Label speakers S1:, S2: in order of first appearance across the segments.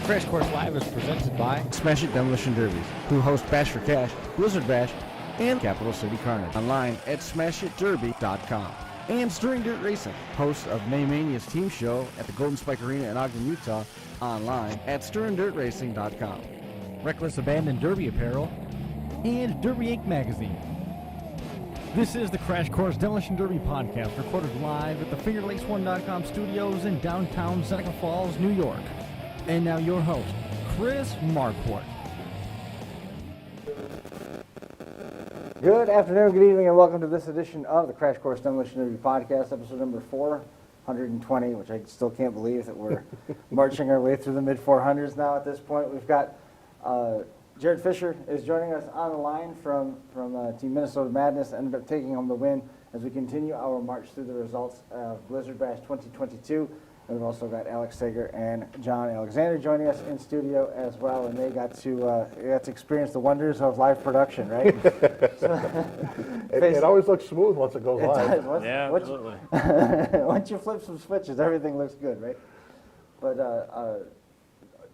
S1: Crash Course Live is presented by
S2: Smash It Demolition Derbies, who host Bash for Cash, Blizzard Bash, and Capital City Carnage. Online at smashitderby.com. And Stirring Dirt Racing, host of Maymania's team show at the Golden Spike Arena in Ogden, Utah. Online at stirringdirtracing.com.
S1: Reckless Abandon Derby Apparel and Derby Inc. Magazine. This is the Crash Course Demolition Derby podcast, recorded live at the FingerLakes1.com studios in downtown Seneca Falls, New York. And now your host, Chris Marquardt.
S3: Good afternoon, good evening, and welcome to this edition of the Crash Course Demolition Derby podcast, episode number 420, which I still can't believe that we're marching our way through the mid-400s now at this point. We've got Jerrid Fisher is joining us on the line from Team Minnesota Madness, ended up taking home the win as we continue our march through the results of Blizzard Bash 2022. And we've also got Alex Seager and John Alexander joining us in studio as well, and they got to experience the wonders of live production, right?
S4: It always looks smooth once it goes live.
S1: Absolutely.
S3: Once you flip some switches, everything looks good, right? But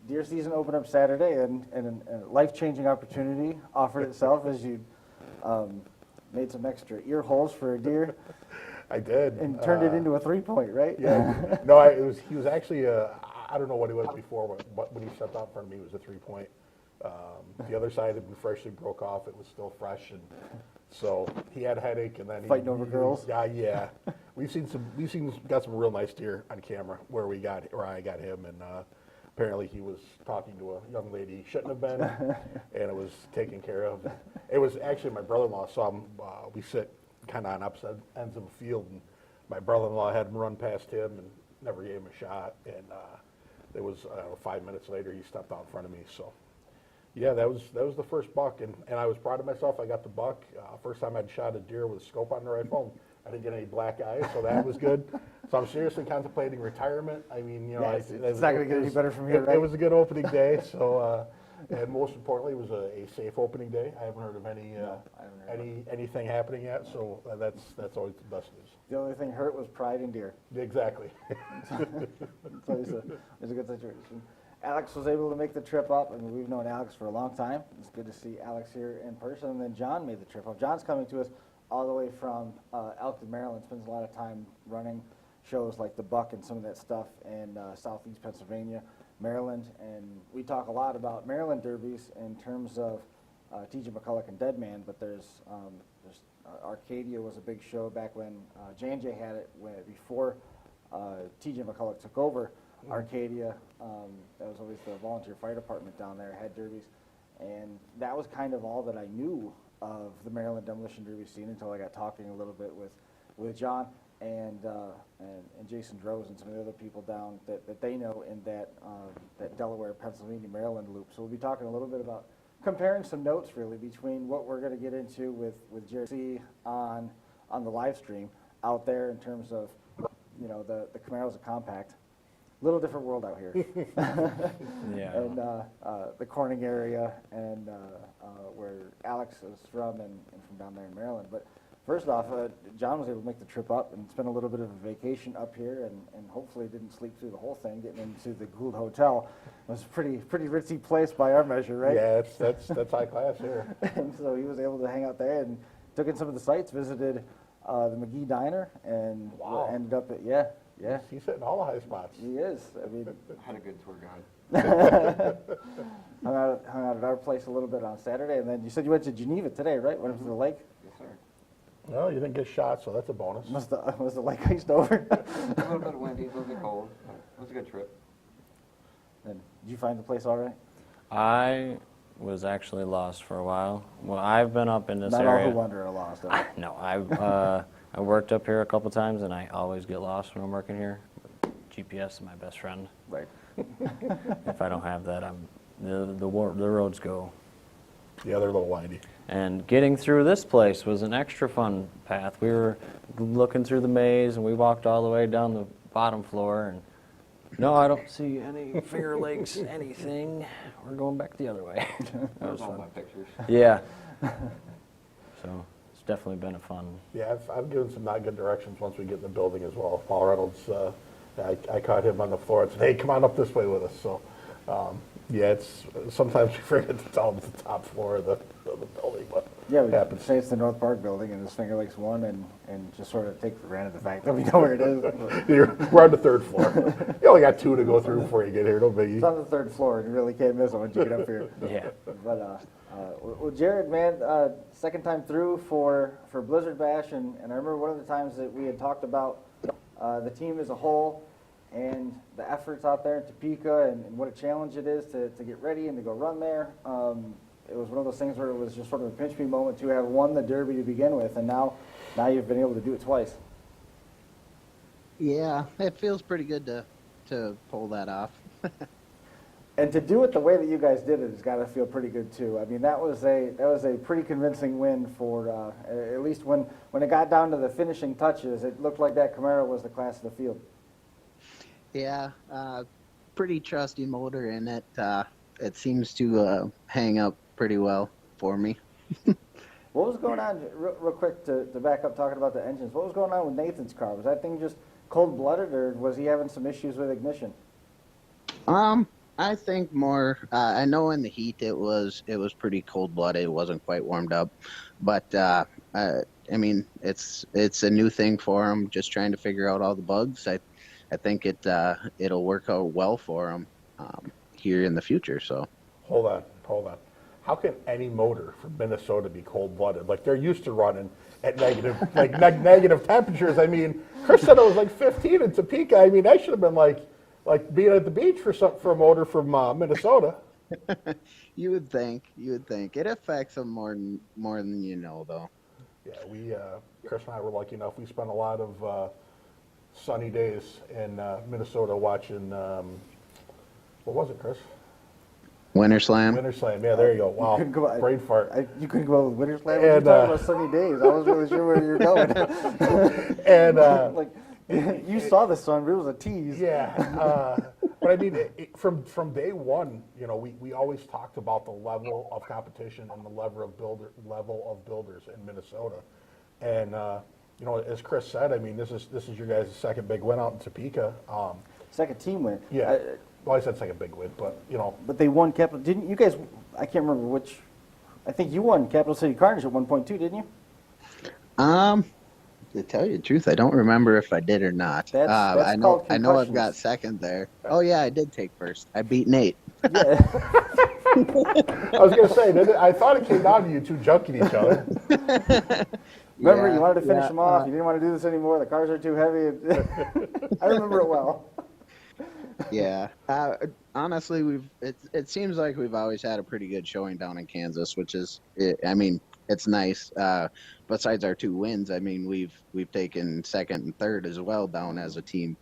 S3: deer season opened up Saturday, and a life-changing opportunity offered itself as you made some extra ear holes for a deer.
S4: I did.
S3: And turned it into a three-point, right?
S4: Yeah. No, he was actually, I don't know what he was before, but when he stepped out in front of me, it was a three-point. The other side had been freshly broke off. It was still fresh, and so he had a headache. And then
S3: Fighting over girls?
S4: Yeah. We've got some real nice deer on camera where I got him, and apparently he was talking to a young lady he shouldn't have been, and it was taken care of. It was actually my brother-in-law saw him. We sit kind of on opposite ends of a field, and my brother-in-law had him run past him and never gave him a shot, and it was 5 minutes later he stepped out in front of me. So yeah, that was the first buck, and I was proud of myself. I got the buck. First time I'd shot a deer with a scope on the rifle. I didn't get any black eyes, so that was good. So I'm seriously contemplating retirement. I mean,
S3: it's not going to get any better from here, right?
S4: It was a good opening day, so and most importantly, it was a safe opening day. I haven't heard of anything happening yet, so that's always the best news.
S3: The only thing hurt was pride in deer.
S4: Exactly.
S3: So it's a good situation. Alex was able to make the trip up. I mean, we've known Alex for a long time. It's good to see Alex here in person. And then John made the trip up. John's coming to us all the way from Elkton, Maryland. Spends a lot of time running shows like the Buck and some of that stuff in southeast Pennsylvania, Maryland. And we talk a lot about Maryland derbies in terms of T.J. McCulloch and Deadman, but there's Arcadia was a big show back when J&J had it before T.J. McCulloch took over Arcadia. That was always the volunteer fire department down there, had derbies. And that was kind of all that I knew of the Maryland Demolition Derby scene until I got talking a little bit with John and Jason Droz and some of the other people down that they know in that Delaware, Pennsylvania, Maryland loop. So we'll be talking a little bit about comparing some notes really between what we're going to get into with Jerry on the live stream out there in terms of the Camaro's a compact. Little different world out here.
S1: Yeah.
S3: And the Corning area and where Alex is from and from down there in Maryland. But first off, John was able to make the trip up and spend a little bit of a vacation up here and hopefully didn't sleep through the whole thing getting into the Gould Hotel. It was a pretty ritzy place by our measure, right?
S4: Yeah, that's high class here.
S3: And so he was able to hang out there and took in some of the sights, visited the McGee Diner, and ended up at, yeah.
S4: He's hitting all the high spots.
S3: He is. I mean,
S5: had a good tour guide.
S3: hung out at our place a little bit on Saturday, and then you said you went to Geneva today, right? Went up to the lake.
S5: Yes, sir.
S4: Well, you didn't get shot, so that's a bonus.
S3: Was the lake iced over?
S5: A little bit windy, a little bit cold. It was a good trip.
S3: And did you find the place all right?
S6: I was actually lost for a while. Well, I've been up in this
S3: Not
S6: area.
S3: all who wander are lost. Are they?
S6: No, I worked up here a couple times, and I always get lost when I'm working here. GPS is my best friend.
S3: Right.
S6: If I don't have that, the roads go.
S4: Yeah, they're a little windy.
S6: And getting through this place was an extra fun path. We were looking through the maze, and we walked all the way down the bottom floor, and no, I don't see any Finger Lakes, anything. We're going back the other way. That was
S5: all
S6: fun.
S5: my pictures.
S6: Yeah. So it's definitely been a fun.
S4: Yeah, I've given some not good directions once we get in the building as well. Paul Reynolds, I caught him on the floor and said, "Hey, come on up this way with us." So Yeah, it's sometimes we forget to tell them it's the top floor of the building, but
S3: Yeah, we
S4: happens.
S3: say it's the North Park building and it's Finger Lakes 1 and just sort of take for granted the fact that we know where it is.
S4: We're on the 3rd floor. You only got 2 to go through before you get here. No biggie.
S3: It's on the 3rd floor and you really can't miss it once you get up here.
S6: Yeah.
S3: But, well, Jerrid, man, second time through for Blizzard Bash, and I remember one of the times that we had talked about the team as a whole and the efforts out there in Topeka and what a challenge it is to get ready and to go run there. It was one of those things where it was just sort of a pinch me moment to have won the Derby to begin with, and now you've been able to do it twice.
S7: Yeah, it feels pretty good to pull that off.
S3: And to do it the way that you guys did it has got to feel pretty good too. I mean, that was a pretty convincing win for at least when it got down to the finishing touches. It looked like that Camaro was the class of the field.
S7: Yeah, pretty trusty motor in it. It seems to hang up pretty well for me.
S3: What was going on, real quick, to back up talking about the engines, what was going on with Nathan's car? Was that thing just cold-blooded, or was he having some issues with ignition?
S7: I think more. I know in the heat it was pretty cold-blooded. It wasn't quite warmed up, but I mean it's a new thing for him. Just trying to figure out all the bugs. I think it'll work out well for him here in the future. So
S4: Hold on. How can any motor from Minnesota be cold-blooded? Like, they're used to running at negative temperatures. I mean, Chris said it was like 15 in Topeka. I mean, that should have been like being at the beach for a motor from Minnesota.
S7: you would think it affects him more than you know, though.
S4: Yeah, Chris and I were lucky enough. We spent a lot of sunny days in Minnesota watching. What was it, Chris?
S7: Winter Slam.
S4: Winter Slam. Yeah, there you go. Wow, brain fart.
S3: You couldn't go with Winter Slam? When you talking about sunny days, I wasn't really sure where you were going.
S4: And
S3: like, you saw the sun, but it was a tease.
S4: yeah, but I mean, from day one, you know, we always talked about the level of competition and the level of builders in Minnesota, and you know, as Chris said, I mean, this is your guys' second big win out in Topeka.
S3: Second team win.
S4: Yeah. Well, I said second big win, but, you know.
S3: But they won Capital. Didn't you guys? I can't remember which. I think you won Capital City Carnage at one point too, didn't you?
S7: To tell you the truth, I don't remember if I did or not.
S3: That's
S7: I
S3: called
S7: know I've got
S3: concussions.
S7: second there. Oh yeah, I did take first. I beat Nate.
S3: Yeah.
S4: I was going to say, I thought it came down to you two junking each other.
S3: Remember,
S7: Yeah,
S3: you wanted to finish
S7: yeah,
S3: them off. You didn't want to do this anymore. The cars are too heavy. I remember it well.
S7: Yeah. Honestly, it seems like we've always had a pretty good showing down in Kansas, which is, I mean, it's nice. Besides our 2 wins, I mean, we've taken second and third as well down as a team.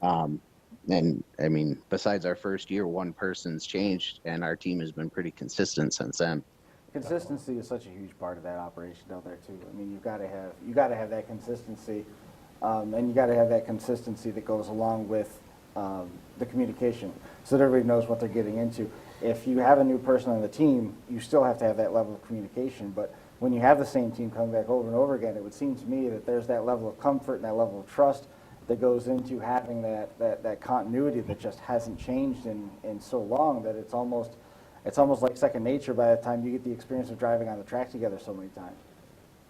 S7: And I mean, besides our first year, one person's changed, and our team has been pretty consistent since then.
S3: Consistency is such a huge part of that operation down there too. I mean, you got to have that consistency, and you got to have that consistency that goes along with the communication, so that everybody knows what they're getting into. If you have a new person on the team, you still have to have that level of communication. But when you have the same team coming back over and over again, it would seem to me that there's that level of comfort and that level of trust that goes into having that continuity that just hasn't changed in so long that it's almost like second nature by the time you get the experience of driving on the track together so many times.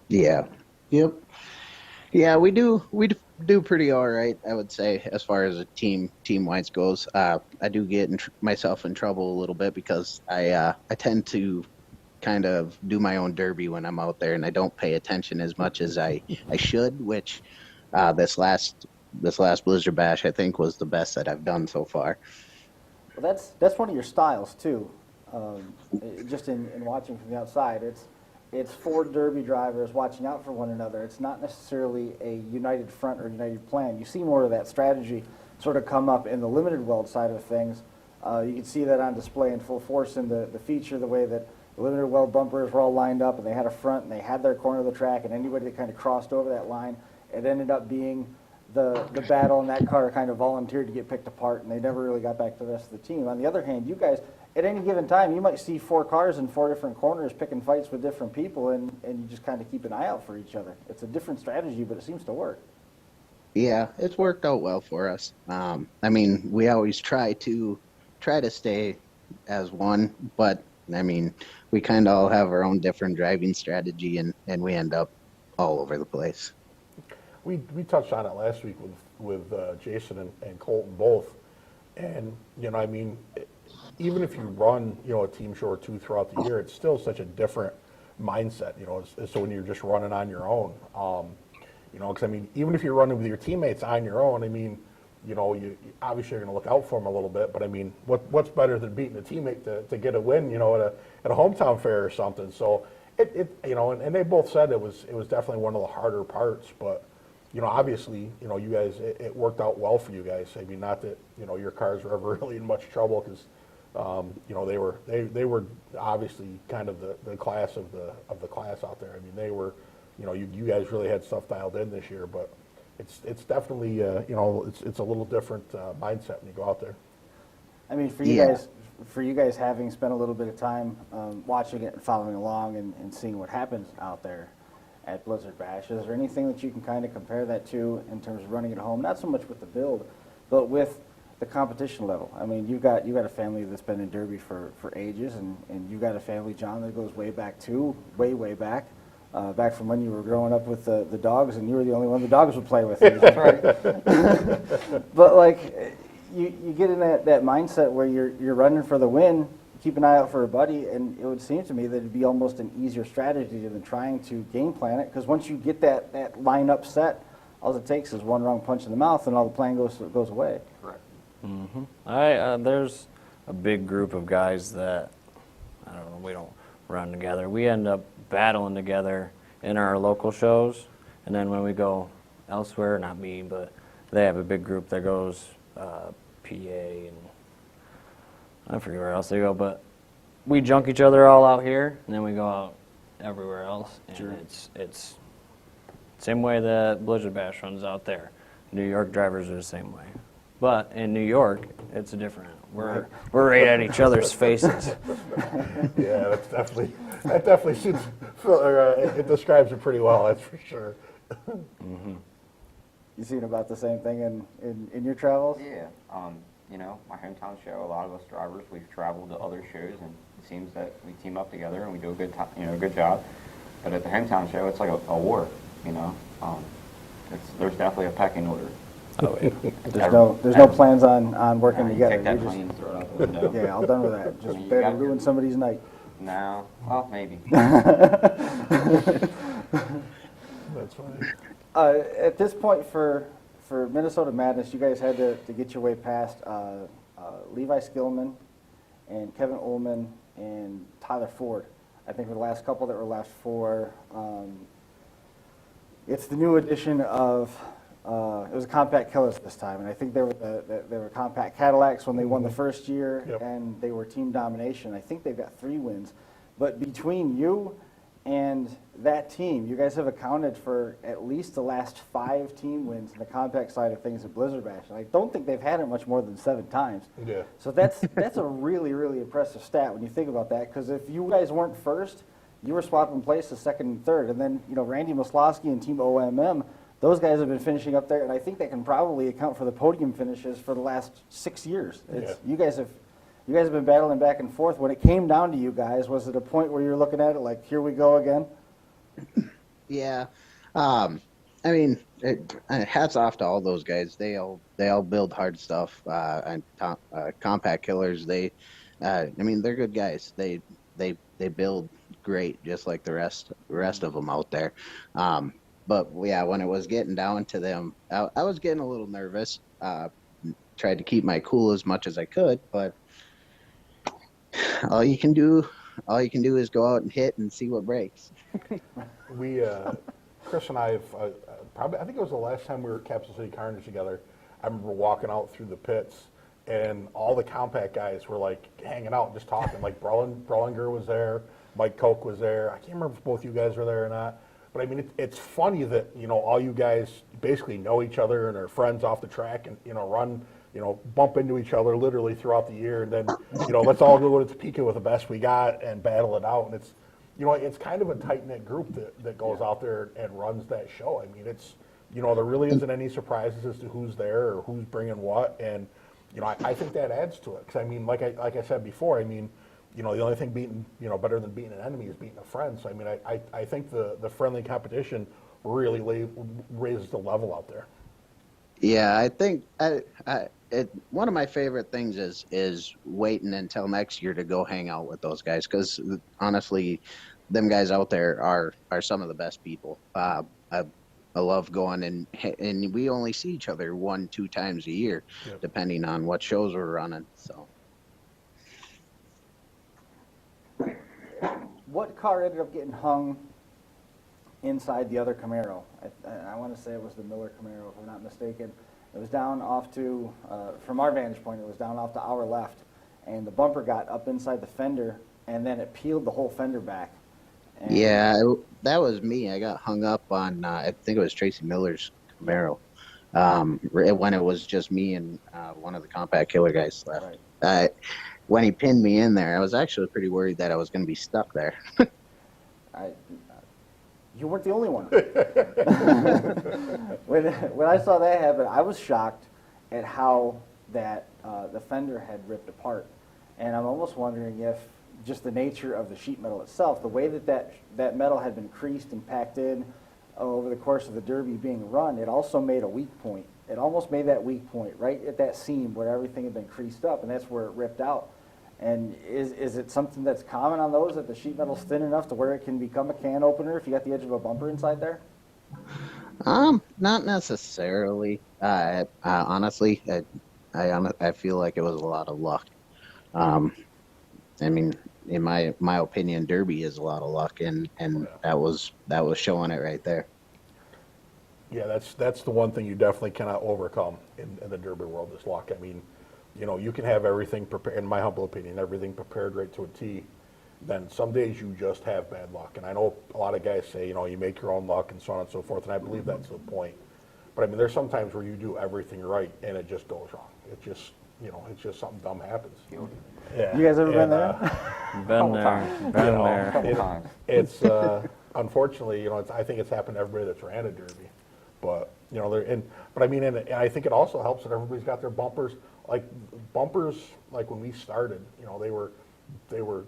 S7: Yeah. Yep. Yeah, we do pretty all right, I would say, as far as a team-wise goes. I do get myself in trouble a little bit because I tend to kind of do my own derby when I'm out there, and I don't pay attention as much as I should, which this last Blizzard Bash, I think, was the best that I've done so far.
S3: Well, that's one of your styles too. Just in watching from the outside, it's 4 Derby drivers watching out for one another. It's not necessarily a united front or united plan. You see more of that strategy sort of come up in the limited weld side of things. You can see that on display in full force in the feature, the way that the limited weld bumpers were all lined up and they had a front and they had their corner of the track, and anybody that kind of crossed over that line, it ended up being the battle, and that car kind of volunteered to get picked apart, and they never really got back to the rest of the team. On the other hand, you guys, at any given time, you might see 4 cars in 4 different corners picking fights with different people, and you just kind of keep an eye out for each other. It's a different strategy, but it seems to work.
S7: Yeah, it's worked out well for us. I mean, we always try to stay as one, but I mean, we kind of all have our own different driving strategy, and we end up all over the place.
S4: We touched on it last week with Jason and Colton both, and I mean, even if you run a team show or two throughout the year, it's still such a different mindset. So when you're just running on your own, because I mean, even if you're running with your teammates on your own, I mean, you obviously you're going to look out for them a little bit, but I mean, what's better than beating a teammate to get a win, at a hometown fair or something? So and they both said it was definitely one of the harder parts, but obviously, you guys, it worked out well for you guys. I mean, not that your cars were ever really in much trouble because they were obviously kind of the class of the class out there. I mean, they were, you guys really had stuff dialed in this year, but it's definitely it's a little different mindset when you go out there.
S3: I mean, for you guys having spent a little bit of time watching it and following along and seeing what happens out there at Blizzard Bash, is there anything that you can kind of compare that to in terms of running at home? Not so much with the build, but with the competition level. I mean, you've got a family that's been in Derby for ages, and you've got a family, John, that goes way back too, way back. Back from when you were growing up with the dogs, and you were the only one the dogs would play with. That's right. But like, you get in that mindset where you're running for the win. Keep an eye out for a buddy, and it would seem to me that it'd be almost an easier strategy than trying to game plan it. Because once you get that lineup set, all it takes is one wrong punch in the mouth, and all the plan goes away.
S5: Correct.
S6: Mm-hmm. There's a big group of guys that I don't know. We don't run together. We end up battling together in our local shows, and then when we go elsewhere, not me, but they have a big group that goes PA and I forget where else they go, but we junk each other all out here, and then we go out everywhere else, and
S3: Sure.
S6: it's same way that Blizzard Bash runs out there. New York drivers are the same way, but in New York, it's a different. We're right at each other's faces.
S4: Yeah, that definitely suits. It describes it pretty well. That's for sure.
S6: Mm-hmm.
S3: You seen about the same thing in your travels?
S5: Yeah. My hometown show, a lot of us drivers, we've traveled to other shows, and it seems that we team up together and we do a good job. But at the hometown show, it's like a war, there's definitely a pecking order.
S6: Oh yeah.
S3: There's no plans on working
S5: You
S3: together.
S5: take that
S3: You just-
S5: plane and throw it out the window.
S3: yeah, all done with that. Just
S5: You
S3: better
S5: got
S3: ruin
S5: your-
S3: somebody's night.
S5: No, well, maybe.
S4: That's fine.
S3: At this point for Minnesota Madness, you guys had to get your way past Levi Skillman and Kevin Ullman and Tyler Ford. I think were the last couple that were left for. It's the new edition of. It was a compact killers this time, and I think they were compact Cadillacs when they won the first year,
S4: Yep.
S3: and they were team domination. I think they've got 3 wins, but between you and that team, you guys have accounted for at least the last 5 team wins in the compact side of things at Blizzard Bash. And I don't think they've had it much more than 7 times.
S4: Yeah.
S3: So that's a really, really impressive stat when you think about that, because if you guys weren't first, you were swapping places second and third. And then, Randy Maslowski and Team OMM, those guys have been finishing up there, and I think they can probably account for the podium finishes for the last 6 years.
S4: Yeah.
S3: You guys have been battling back and forth. When it came down to you guys, was it a point where you're looking at it like, here we go again?
S7: Yeah, I mean, hats off to all those guys. They all build hard stuff. And compact killers. They're good guys. They build great, just like the rest of them out there. But yeah, when it was getting down to them, I was getting a little nervous. Tried to keep my cool as much as I could, but all you can do is go out and hit and see what breaks.
S4: We, Chris and I have I think it was the last time we were at Capital City Carnage together. I remember walking out through the pits, and all the compact guys were like hanging out and just talking. Like Brollinger was there, Mike Koch was there. I can't remember if both you guys were there or not. But I mean, it's funny that all you guys basically know each other and are friends off the track, and run, bump into each other literally throughout the year, and then let's all go to Topeka with the best we got and battle it out. And it's it's kind of a tight knit group that goes out there and runs that show. I mean, it's there really isn't any surprises as to who's there or who's bringing what, and I think that adds to it. Because, I mean, like I said before, I mean, the only thing better than beating an enemy is beating a friend. So, I mean, I think the friendly competition really raises the level out there.
S7: Yeah, I think one of my favorite things is waiting until next year to go hang out with those guys, because honestly, them guys out there are some of the best people. I love going, and we only see each other 1-2 times a year,
S4: Yep.
S7: depending on what shows we're running. So,
S3: What car ended up getting hung inside the other Camaro? I want to say it was the Miller Camaro, if I'm not mistaken. It was down off to, from our vantage point, it was down off to our left, and the bumper got up inside the fender, and then it peeled the whole fender back. And
S7: yeah, that was me. I got hung up on, I think it was Tracy Miller's Camaro, when it was just me and one of the Compact Killer guys left.
S3: Right.
S7: When he pinned me in there, I was actually pretty worried that I was going to be stuck there.
S3: You weren't the only one. When I saw that happen, I was shocked at how that the fender had ripped apart, and I'm almost wondering if just the nature of the sheet metal itself, the way that metal had been creased and packed in over the course of the Derby being run, it also made a weak point. It almost made that weak point right at that seam where everything had been creased up, and that's where it ripped out. And is it something that's common on those, that the sheet metal's thin enough to where it can become a can opener if you got the edge of a bumper inside there?
S7: Not necessarily. Honestly, I feel like it was a lot of luck. I mean, in my opinion, Derby is a lot of luck, and that was showing it right there.
S4: Yeah, that's the one thing you definitely cannot overcome in the Derby world is luck. I mean, you can have everything prepared, in my humble opinion, everything prepared right to a T. Then some days you just have bad luck. And I know a lot of guys say, you make your own luck and so on and so forth, and I believe that's the point. But I mean, there's some times where you do everything right and it just goes wrong. It just, it's just something dumb happens. Yeah.
S3: You guys ever been there?
S6: Been there. Been there.
S5: Couple times.
S4: It's unfortunately, I think it's happened to everybody that's ran a Derby. But but I mean, and I think it also helps that everybody's got their bumpers. Like when we started, they were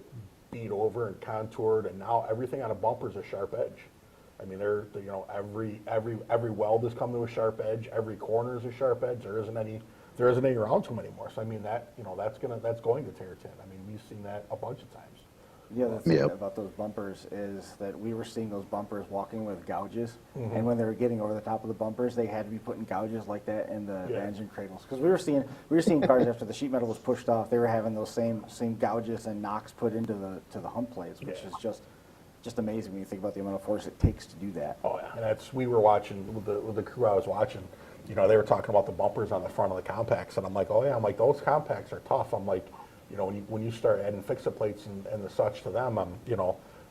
S4: beat over and contoured, and now everything on a bumper is a sharp edge. I mean, every weld has come to a sharp edge. Every corner is a sharp edge. There isn't any around to them anymore. So I mean that's going to tear tin. I mean, we've seen that a bunch of times.
S3: The other thing about those bumpers is that we were seeing those bumpers walking with gouges, and when they were getting over the top of the bumpers, they had to be putting gouges like that in the engine cradles. Because we were seeing cars after the sheet metal was pushed off, they were having those same gouges and knocks put into the hump plates, which is just amazing when you think about the amount of force it takes to do that.
S4: Oh yeah, and we were watching with the crew I was watching. They were talking about the bumpers on the front of the compacts, and I'm like, oh yeah, those compacts are tough. I'm like, when you start adding fix-it plates and the such to them,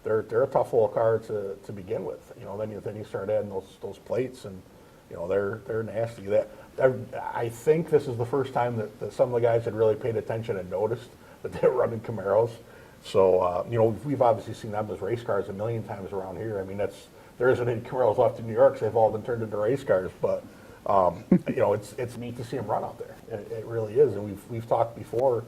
S4: they're a tough little car to begin with. Then you start adding those plates, and they're nasty. I think this is the first time that some of the guys had really paid attention and noticed that they were running Camaros. So we've obviously seen them as race cars a million times around here. I mean, there isn't any Camaros left in New York, so they've all been turned into race cars. But it's neat to see them run out there. It really is, and we've talked before.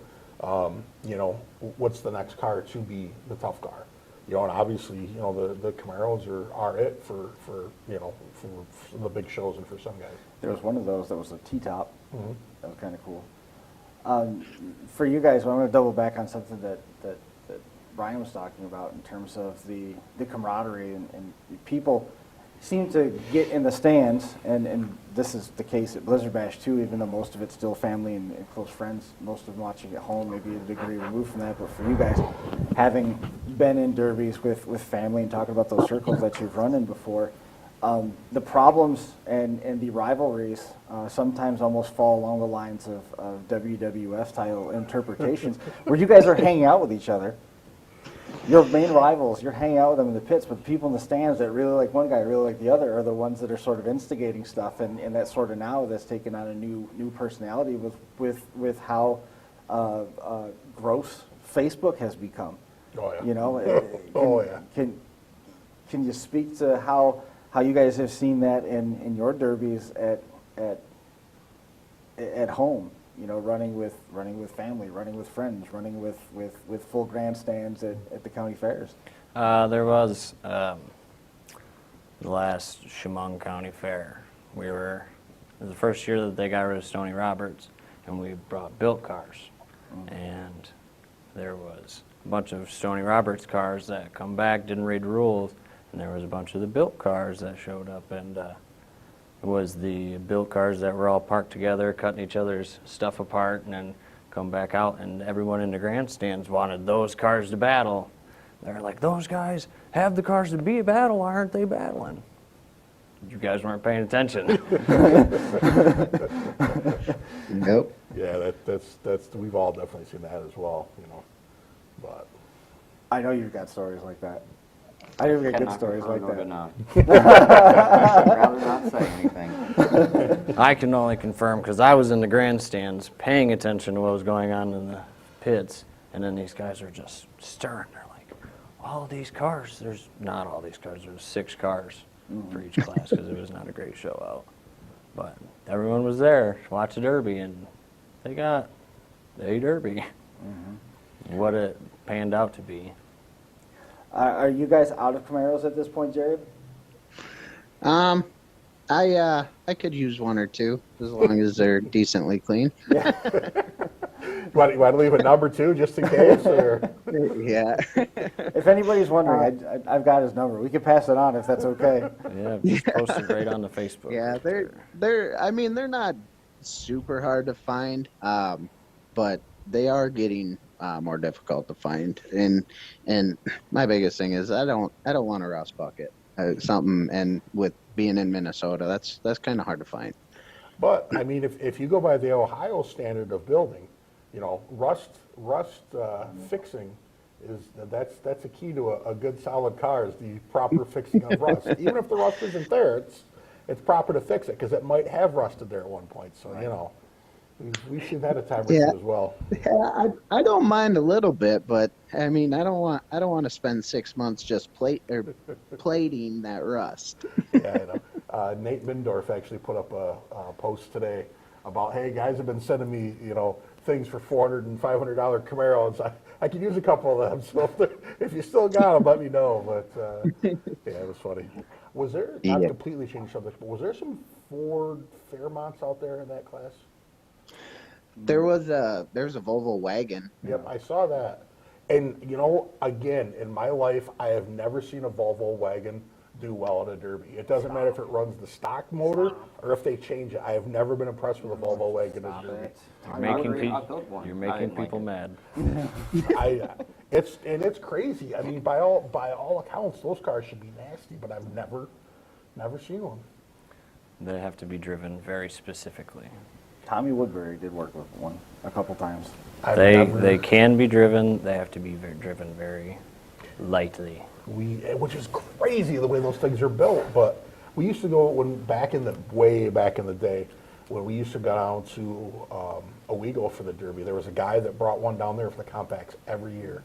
S4: What's the next car to be the tough car? And obviously, the Camaros are it for the big shows and for some guys.
S3: There was one of those that was a T-top. Mm-hmm. That was kind of cool. For you guys, I want to double back on something that Brian was talking about in terms of the camaraderie and people seem to get in the stands, and this is the case at Blizzard Bash too, even though most of it's still family and close friends, most of them watching at home, maybe a degree removed from that. But for you guys, having been in derbies with family and talking about those circles that you've run in before, the problems and the rivalries sometimes almost fall along the lines of WWF style interpretations, where you guys are hanging out with each other. Your main rivals, you're hanging out with them in the pits, but the people in the stands that really like one guy, really like the other, are the ones that are sort of instigating stuff, and that sort of now that's taken on a new personality with how gross Facebook has become.
S4: Oh yeah.
S3: Can you speak to how you guys have seen that in your derbies at home? running with family, running with friends, running with full grandstands at the county fairs?
S6: There was the last Chemung County Fair. It was the first year that they got rid of Stony Roberts, and we brought built cars. And there was a bunch of Stony Roberts cars that come back, didn't read the rules, and there was a bunch of the built cars that showed up, and it was the built cars that were all parked together, cutting each other's stuff apart, and then come back out, and everyone in the grandstands wanted those cars to battle. They're like, those guys have the cars to be a battle, why aren't they battling? You guys weren't paying attention.
S7: Nope.
S4: Yeah, that's we've all definitely seen that as well, But
S3: I know you've got stories like that. I know you've got good stories like that.
S5: I'd rather not say anything.
S6: I can only confirm, because I was in the grandstands paying attention to what was going on in the pits, and then these guys are just stirring. They're like, all of these cars, there's not all these cars, there's 6 cars for each class, because it was not a great show out. But everyone was there to watch the Derby, and they got a Derby. What it panned out to be.
S3: Are you guys out of Camaros at this point, Jerrid?
S7: I could use one or two as long as they're decently clean.
S3: Yeah.
S4: you want to leave a number 2 just in case, or?
S7: Yeah.
S3: If anybody's wondering, I've got his number. We can pass it on if that's okay.
S6: Yeah, just posted right on the Facebook.
S7: Yeah, they're not super hard to find, but they are getting more difficult to find. And my biggest thing is I don't want a rust bucket. Something, and with being in Minnesota, that's kind of hard to find.
S4: But I mean, if you go by the Ohio standard of building, rust fixing that's a key to a good solid car is the proper fixing of rust. Even if the rust isn't there, it's proper to fix it because it might have rusted there at one point. So we've seen that a time or two as well.
S7: Yeah, I don't mind a little bit, but I mean, I don't want to spend 6 months just plating that rust.
S4: Yeah, I know. Nate Mindorf actually put up a post today about, hey, guys have been sending me, things for $400 and $500 Camaros. So I could use a couple of them. So if you still got them, let me know. But yeah, it was funny. Was there, not completely change subject, but was there some Ford Fairmonts out there in that class?
S7: There's a Volvo wagon.
S4: Yep, I saw that. And, again, in my life, I have never seen a Volvo wagon do well at a Derby. It doesn't matter if it runs the stock motor or if they change it. I have never been impressed with a Volvo wagon at a Derby.
S6: You're making people mad.
S4: It's crazy. I mean, by all accounts, those cars should be nasty, but I've never seen one.
S6: They have to be driven very specifically.
S3: Tommy Woodbury did work with one a couple times.
S6: They can be driven. They have to be driven very lightly.
S4: Which is crazy the way those things are built. But we used to go way back in the day when we used to go down to Owego for the Derby. There was a guy that brought one down there for the compacts every year,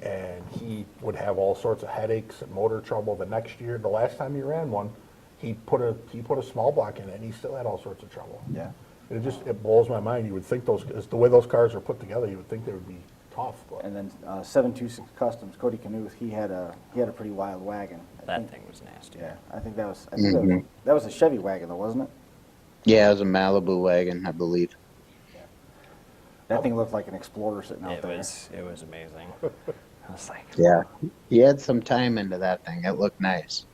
S4: and he would have all sorts of headaches and motor trouble. The next year, the last time he ran one, he put a small block in it, and he still had all sorts of trouble.
S3: Yeah.
S4: It blows my mind. You would think the way those cars are put together, you would think they would be tough. But.
S3: And then 726 Customs, Cody Knuth, he had a pretty wild wagon.
S6: That thing was nasty.
S3: Yeah, I think that was a Chevy wagon though, wasn't it?
S7: Yeah, it was a Malibu wagon, I believe.
S3: That thing looked like an Explorer sitting out there.
S6: It was amazing. I was like,
S7: yeah, he had some time into that thing. It looked nice.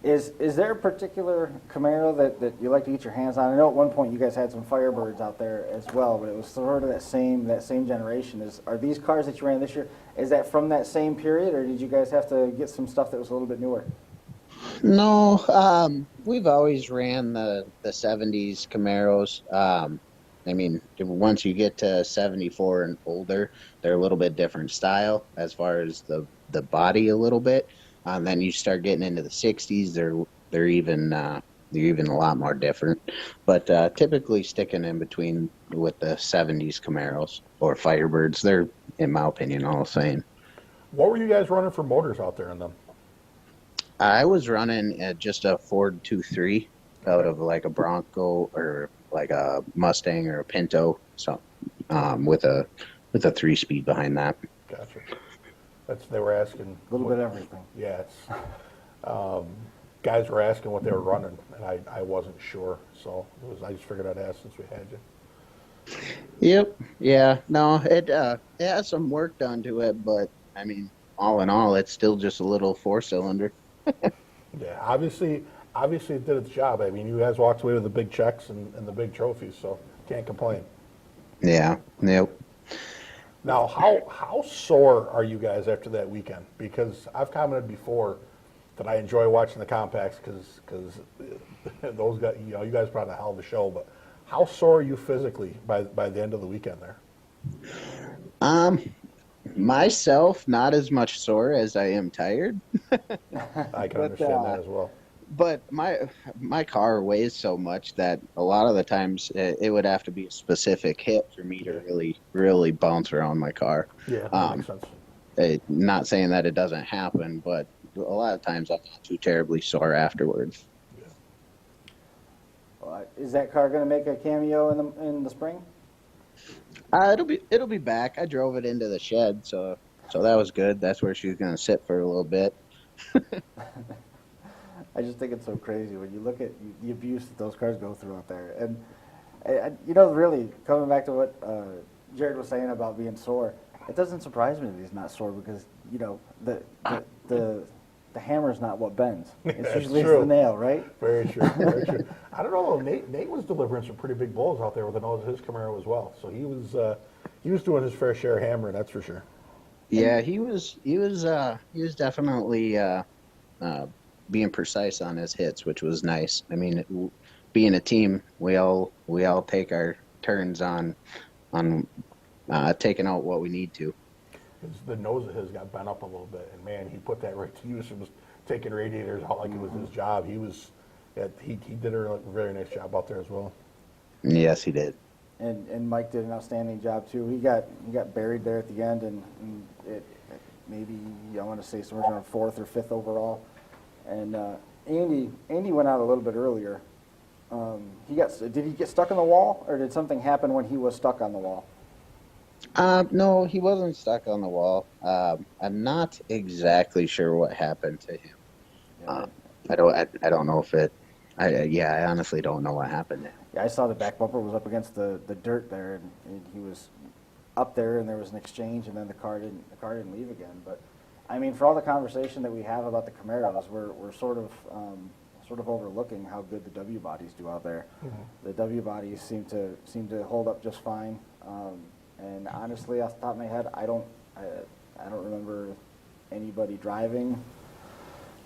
S3: Is there a particular Camaro that you like to get your hands on? I know at one point you guys had some Firebirds out there as well, but it was sort of that same generation. Are these cars that you ran this year, is that from that same period, or did you guys have to get some stuff that was a little bit newer?
S7: No, we've always ran the 70s Camaros. I mean, once you get to 74 and older, they're a little bit different style as far as the body a little bit. Then you start getting into the 60s, they're even a lot more different. But typically sticking in between with the 70s Camaros or Firebirds, they're, in my opinion, all the same.
S4: What were you guys running for motors out there in them?
S7: I was running just a Ford 2.3 out of like a Bronco or like a Mustang or a Pinto, so with a 3-speed behind that.
S4: Gotcha. They were asking.
S3: A little bit of everything.
S4: Yeah, guys were asking what they were running, and I wasn't sure, so I just figured I'd ask since we had you.
S7: Yep. Yeah. No, it has some work done to it, but I mean, all in all, it's still just a little 4-cylinder.
S4: Yeah, obviously it did its job. I mean, you guys walked away with the big checks and the big trophies, so can't complain.
S7: Yeah. Yep.
S4: Now, how sore are you guys after that weekend? Because I've commented before that I enjoy watching the compacts because those guys, you guys put on a hell of a show. But how sore are you physically by the end of the weekend there?
S7: Myself, not as much sore as I am tired.
S4: I can understand that as well.
S7: But my car weighs so much that a lot of the times it would have to be a specific hit for me to really bounce around my car.
S4: Yeah, that makes sense.
S7: Not saying that it doesn't happen, but a lot of times I'm not too terribly sore afterwards.
S3: Is that car going to make a cameo in the spring?
S7: It'll be back. I drove it into the shed, so that was good. That's where she's going to sit for a little bit.
S3: I just think it's so crazy when you look at the abuse that those cars go through out there. And, really, coming back to what Jerrid was saying about being sore, it doesn't surprise me that he's not sore because, the hammer's not what bends. It's usually the nail, right?
S4: Very true, very true. I don't know, Nate was delivering some pretty big blows out there with the nose of his Camaro as well. So he was doing his fair share of hammering, that's for sure.
S7: Yeah, he was definitely being precise on his hits, which was nice. I mean, being a team, we all take our turns on taking out what we need to.
S4: The nose of his got bent up a little bit, and man, he put that right to use. He was taking radiators out like it was his job. He did a very nice job out there as well.
S7: Yes, he did.
S3: And Mike did an outstanding job too. He got buried there at the end, and it maybe I want to say somewhere around 4th or 5th overall. And Andy went out a little bit earlier. Did he get stuck on the wall, or did something happen when he was stuck on the wall?
S7: No, he wasn't stuck on the wall. I'm not exactly sure what happened to him.
S3: Yeah.
S7: I don't know if it. I honestly don't know what happened.
S3: Yeah, I saw the back bumper was up against the dirt there, and he was up there, and there was an exchange, and then the car didn't leave again. But I mean, for all the conversation that we have about the Camaros, we're sort of overlooking how good the W bodies do out there. Mm-hmm. The W bodies seem to hold up just fine. And honestly, off the top of my head, I don't remember anybody driving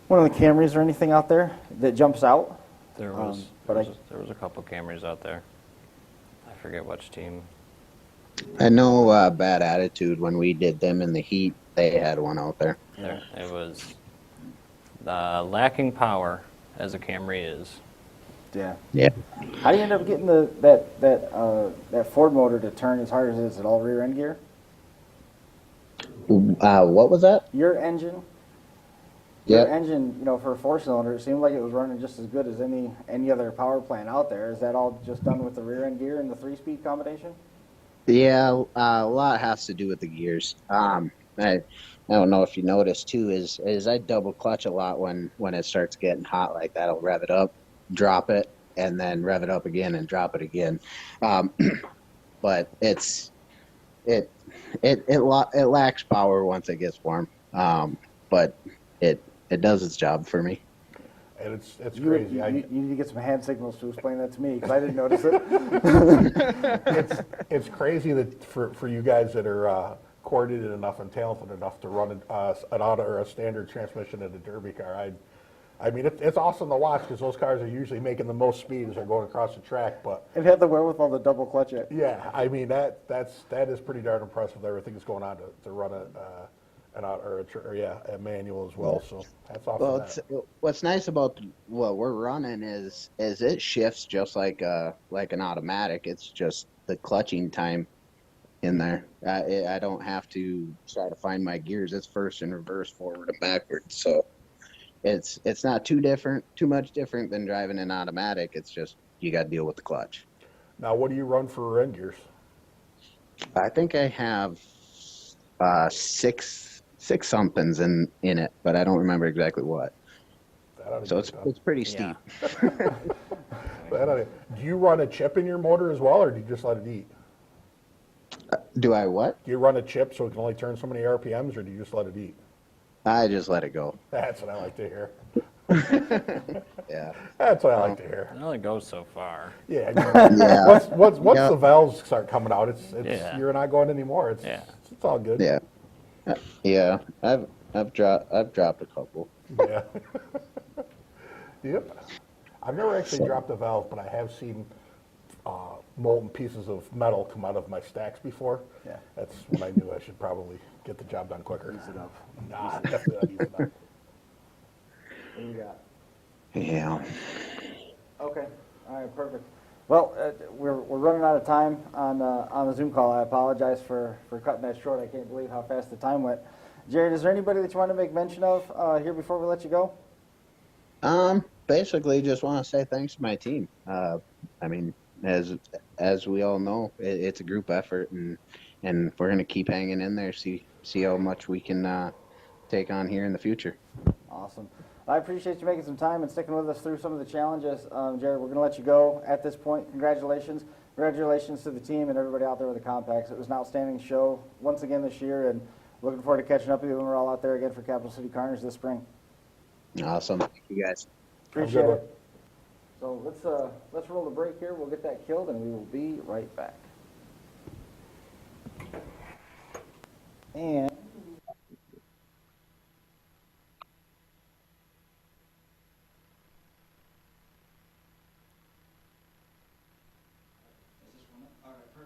S3: one of the Camrys or anything out there that jumps out.
S6: There was a couple Camrys out there. I forget which team.
S7: I know Bad Attitude, when we did them in the heat, they had one out there.
S6: It was lacking power, as a Camry is.
S3: Yeah.
S7: Yeah.
S3: How do you end up getting that Ford motor to turn as hard as it is? Is it all rear end gear?
S7: What was that?
S3: Your engine.
S7: Yeah.
S3: Your engine, for a 4-cylinder, it seemed like it was running just as good as any other power plant out there. Is that all just done with the rear end gear and the 3-speed combination?
S7: Yeah, a lot has to do with the gears. I don't know if you noticed too, is I double clutch a lot when it starts getting hot like that. I'll rev it up, drop it, and then rev it up again and drop it again. But it lacks power once it gets warm. But it does its job for me.
S4: And it's crazy.
S3: You need to get some hand signals to explain that to me, because I didn't notice it.
S4: It's crazy that for you guys that are coordinated enough and talented enough to run an auto or a standard transmission in a derby car. I mean, it's awesome to watch because those cars are usually making the most speed as they're going across the track. But
S3: and have the wherewithal to double clutch it.
S4: Yeah, I mean that is pretty darn impressive. Everything that's going on to run a manual as well. So that's awesome.
S7: Well, what's nice about what we're running is it shifts just like an automatic. It's just the clutching time in there. I don't have to try to find my gears. It's first and reverse, forward and backwards. So it's not too much different than driving an automatic. It's just you got to deal with the clutch.
S4: Now, what do you run for end gears?
S7: I think I have six somethings in it, but I don't remember exactly what. So it's pretty steep.
S4: Do you run a chip in your motor as well, or do you just let it eat?
S7: Do I what?
S4: Do you run a chip so it can only turn so many RPMs, or do you just let it eat?
S7: I just let it go.
S4: That's what I like to hear.
S7: Yeah.
S4: That's what I like to hear.
S6: It only goes so far.
S4: Yeah.
S7: Yeah.
S4: Once the valves start coming out, it's
S6: Yeah.
S4: you're not going anymore. It's all good.
S7: Yeah. Yeah. I've dropped a couple.
S4: Yeah. Yep. I've never actually dropped a valve, but I have seen molten pieces of metal come out of my stacks before.
S3: Yeah.
S4: That's when I knew I should probably get the job done quicker.
S3: Ease it up.
S4: Nah, definitely not ease it up.
S3: What do you got?
S7: Yeah.
S3: Okay. All right. Perfect. Well, we're running out of time on the Zoom call. I apologize for cutting that short. I can't believe how fast the time went. Jerrid, is there anybody that you want to make mention of here before we let you go?
S7: Basically, just want to say thanks to my team. I mean, as we all know, it's a group effort, and we're gonna keep hanging in there. See how much we can take on here in the future.
S3: Awesome. I appreciate you making some time and sticking with us through some of the challenges. Jerrid, we're going to let you go at this point. Congratulations. Congratulations to the team and everybody out there with the compacts. It was an outstanding show once again this year, and looking forward to catching up with you when we're all out there again for Capital City Carnage this spring.
S7: Awesome. Thank you, guys.
S3: Appreciate it. So let's roll the break here. We'll get that killed, and we will be right back. And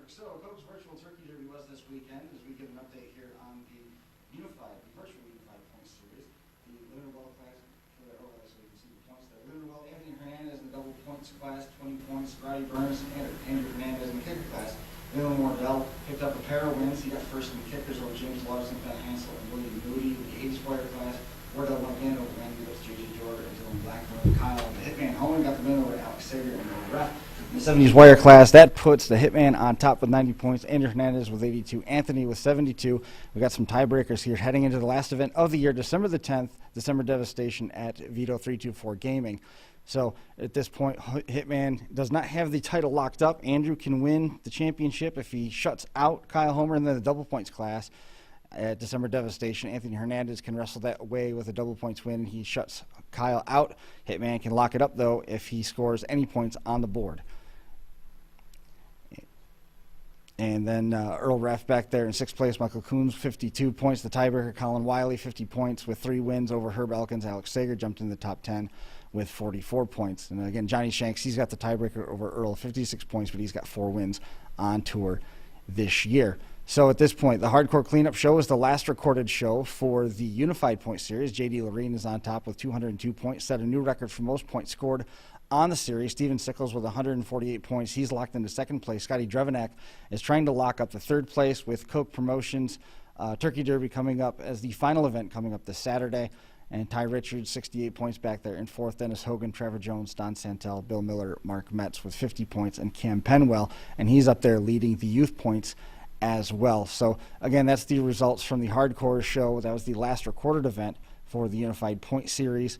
S2: so, Coach Virtual Turkey Derby was this weekend as we give an update here on the virtual unified points series. The Leonard Well class, so you can see the points there. Leonard Well, Anthony Hernandez in the double points class, 20 points. Roddy Burns and Andrew Hernandez in the kicker class. Leland Wardell picked up a pair of wins. He got first in the kickers over James Larson, Ben Hansel, and William Moody. In the 80s wire class, Wardell went in over Randy Lewis, J.J. Jordan, and Dylan Blackburn. Kyle, the Hitman Owen got the win over Alex Seager and the ref.
S3: in the 70s wire class, that puts the Hitman on top with 90 points, Andrew Hernandez with 82, Anthony with 72. We got some tiebreakers here heading into the last event of the year, December the 10th, December Devastation at Vito 324 Gaming. So at this point, Hitman does not have the title locked up. Andrew can win the championship if he shuts out Kyle Homer in the double points class at December Devastation. Anthony Hernandez can wrestle that away with a double points win. He shuts Kyle out. Hitman can lock it up, though, if he scores any points on the board. And then Earl Raff back there in sixth place, Michael Coons, 52 points. The tiebreaker, Colin Wiley, 50 points with 3 wins over Herb Elkins. Alex Seager jumped in the top 10 with 44 points. And again, Johnny Shanks, he's got the tiebreaker over Earl, 56 points, but he's got 4 wins on tour this year. So at this point, the Hardcore Cleanup Show is the last recorded show for the Unified Point Series. J.D. Lorene is on top with 202 points, set a new record for most points scored on the series. Steven Sickles with 148 points. He's locked into second place. Scotty Drevenak is trying to lock up the third place with Coke Promotions. Turkey Derby coming up as the final event coming up this Saturday. And Ty Richards, 68 points back there in fourth. Dennis Hogan, Trevor Jones, Don Santel, Bill Miller, Mark Metz with 50 points, and Cam Penwell. And he's up there leading the youth points as well. So, again, that's the results from the Hardcore Show. That was the last recorded event for the Unified Point Series.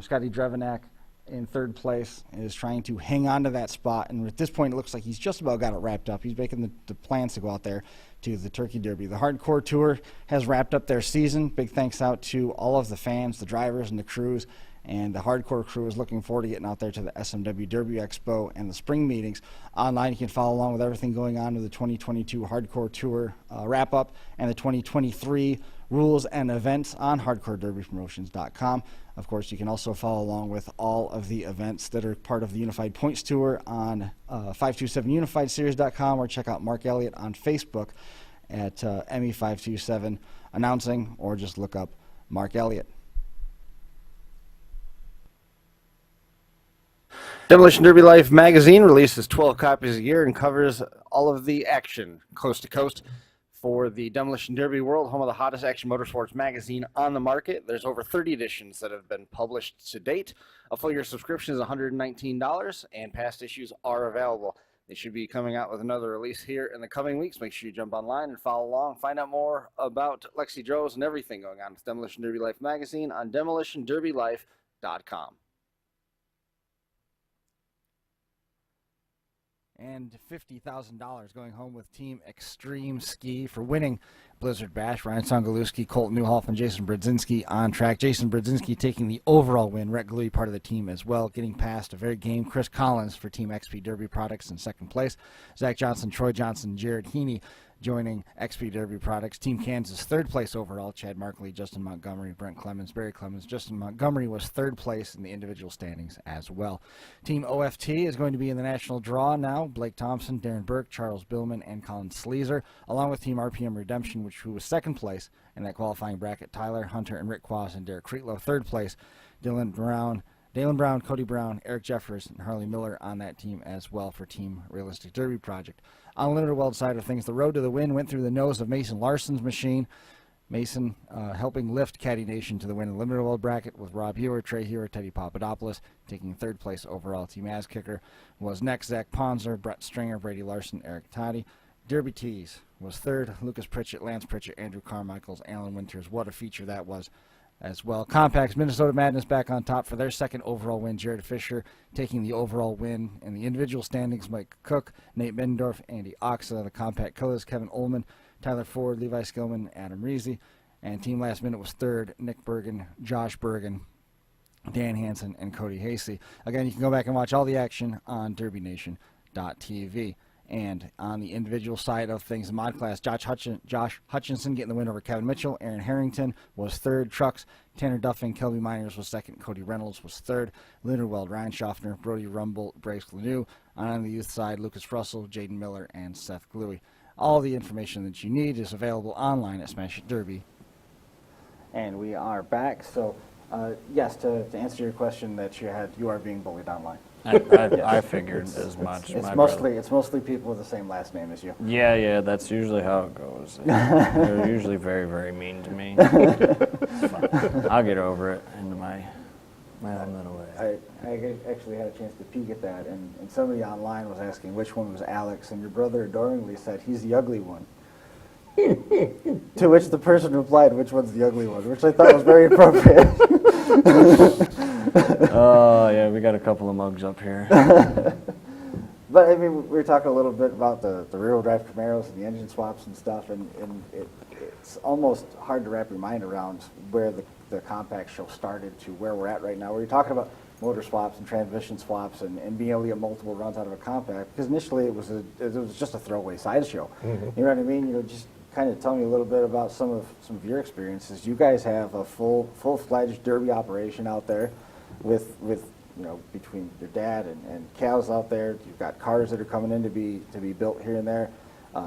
S3: Scotty Drevenak in third place is trying to hang on to that spot, and at this point it looks like he's just about got it wrapped up. He's making the plans to go out there to the Turkey Derby. The Hardcore Tour has wrapped up their season. Big thanks out to all of the fans, the drivers, and the crews, and the Hardcore crew is looking forward to getting out there to the SMW Derby Expo and the spring meetings. Online you can follow along with everything going on with the 2022 Hardcore Tour wrap-up and the 2023 rules and events on hardcorederbypromotions.com. Of course, you can also follow along with all of the events that are part of the Unified Points Tour on 527unifiedseries.com, or check out Mark Elliott on Facebook at ME527 announcing, or just look up Mark Elliott. Demolition Derby Life magazine releases 12 copies a year and covers all of the action coast to coast for the Demolition Derby world, home of the hottest action motorsports magazine on the market. There's over 30 editions that have been published to date. A full year subscription is $119, and past issues are available.
S2: They should be coming out with another release here in the coming weeks. Make sure you jump online and follow along. Find out more about Lexi Droz and everything going on with Demolition Derby Life magazine on demolitionderbylife.com.
S1: And $50,000 going home with Team Extreme Ski for winning Blizzard Bash. Ryan Songalewski, Colt Newhoff, and Jason Brodzinski on track. Jason Brodzinski taking the overall win. Rhett Galui part of the team as well, getting past a very game Chris Collins for Team XP Derby Products in second place. Zach Johnson, Troy Johnson, Jared Heaney joining XP Derby Products. Team Kansas, third place overall. Chad Markley, Justin Montgomery, Brent Clemens, Barry Clemens. Justin Montgomery was third place in the individual standings as well. Team OFT is going to be in the national draw now. Blake Thompson, Darren Burke, Charles Billman, and Colin Sleazer, along with Team RPM Redemption, who was second place in that qualifying bracket. Tyler Hunter and Rick Quas and Derek Creetlow, third place. Dalen Brown, Cody Brown, Eric Jeffers, and Harley Miller on that team as well for Team Realistic Derby Project. On the Limited Weld side of things, the road to the win went through the nose of Mason Larson's machine. Mason helping lift Caddy Nation to the win in the Limited Weld bracket with Rob Hewer, Trey Hewer, Teddy Papadopoulos taking third place overall. Team Ass Kicker was next. Zach Ponzer, Brett Stringer, Brady Larson, Eric Toddy. Derby Tees was third. Lucas Pritchett, Lance Pritchett, Andrew Carmichaels, Alan Winters. What a feature that was as well. Compacts, Minnesota Madness back on top for their second overall win. Jerrid Fisher taking the overall win in the individual standings. Mike Cook, Nate Bendorf, Andy Oxa. The Compact Killers, Kevin Ullman, Tyler Ford, Levi Skillman, Adam Reese. And Team Last Minute was third. Nick Bergen, Josh Bergen, Dan Hansen, and Cody Hasey. Again, you can go back and watch all the action on DerbyNation.tv. And on the individual side of things, the mod class, Josh Hutchinson getting the win over Kevin Mitchell. Aaron Harrington was third. Trucks, Tanner Duffing, Kelby Miners was second. Cody Reynolds was third. Linderweld, Ryan Schaffner, Brody Rumble, Bryce Lanou. On the youth side, Lucas Russell, Jaden Miller, and Seth Gluey. All the information that you need is available online at Smash It Derby.
S3: And we are back. So, yes, to answer your question that you had, you are being bullied online.
S6: I figured as much.
S3: It's mostly people with the same last name as you.
S6: Yeah, that's usually how it goes. They're usually very, very mean to me. It's fine. I'll get over it into my own little way.
S3: I actually had a chance to peek at that, and somebody online was asking which one was Alex, and your brother adoringly said, he's the ugly one. To which the person replied, which one's the ugly one, which I thought was very appropriate.
S6: Oh, yeah, we got a couple of mugs up here.
S3: But, I mean, we were talking a little bit about the rear-wheel drive Camaros and the engine swaps and stuff, and it's almost hard to wrap your mind around where the compact show started to where we're at right now, where you're talking about motor swaps and transmission swaps and being able to get multiple runs out of a compact, because initially it was just a throwaway sideshow. Mm-hmm. You know what I mean? You know, just kind of tell me a little bit about some of your experiences. You guys have a full-fledged derby operation out there with you know, between your dad and Cal's out there. You've got cars that are coming in to be built here and there.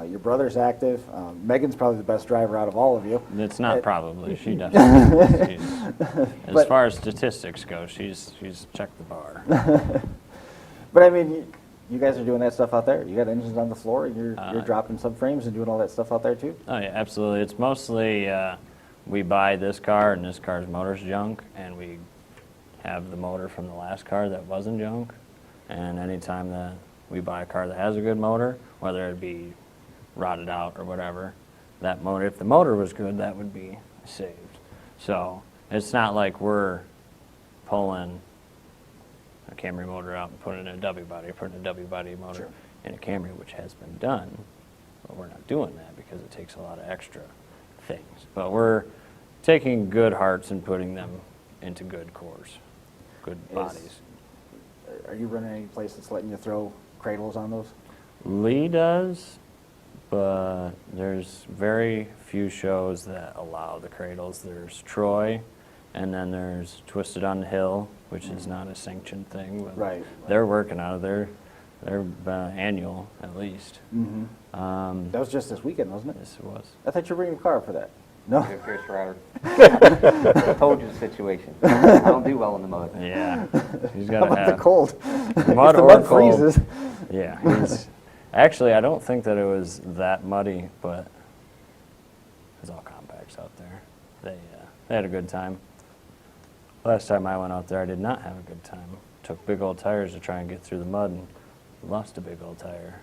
S3: Your brother's active. Megan's probably the best driver out of all of you.
S6: It's not probably. She definitely is. As far as statistics go, she's checked the bar.
S3: But I mean, you guys are doing that stuff out there. You got engines on the floor, and you're dropping subframes and doing all that stuff out there too.
S6: Oh yeah, absolutely. It's mostly we buy this car, and this car's motor's junk, and we have the motor from the last car that wasn't junk. And anytime that we buy a car that has a good motor, whether it be rotted out or whatever, that motor, if the motor was good, that would be saved. So it's not like we're pulling a Camry motor out and putting in a W body, or putting a W body motor in a Camry, which has been done. But we're not doing that because it takes a lot of extra things. But we're taking good hearts and putting them into good cores, good bodies.
S3: Are you running any place that's letting you throw cradles on those?
S6: Lee does, but there's very few shows that allow the cradles. There's Troy, and then there's Twisted on the Hill, which is not a sanctioned thing. But
S3: right.
S6: They're working out of their annual, at least.
S3: Mm-hmm. That was just this weekend, wasn't it?
S6: Yes, it was.
S3: I thought you were bringing a car up for that. No.
S5: You're a fierce rider. I told you the situation. I don't do well in the mud.
S6: Yeah. He's
S3: How
S6: got to
S3: about
S6: have
S3: the cold?
S6: mud
S3: If the
S6: or
S3: mud
S6: cold.
S3: freezes.
S6: Yeah. Actually, I don't think that it was that muddy, but there's all compacts out there. They had a good time. Last time I went out there, I did not have a good time. Took big old tires to try and get through the mud, and Lost a big old tire.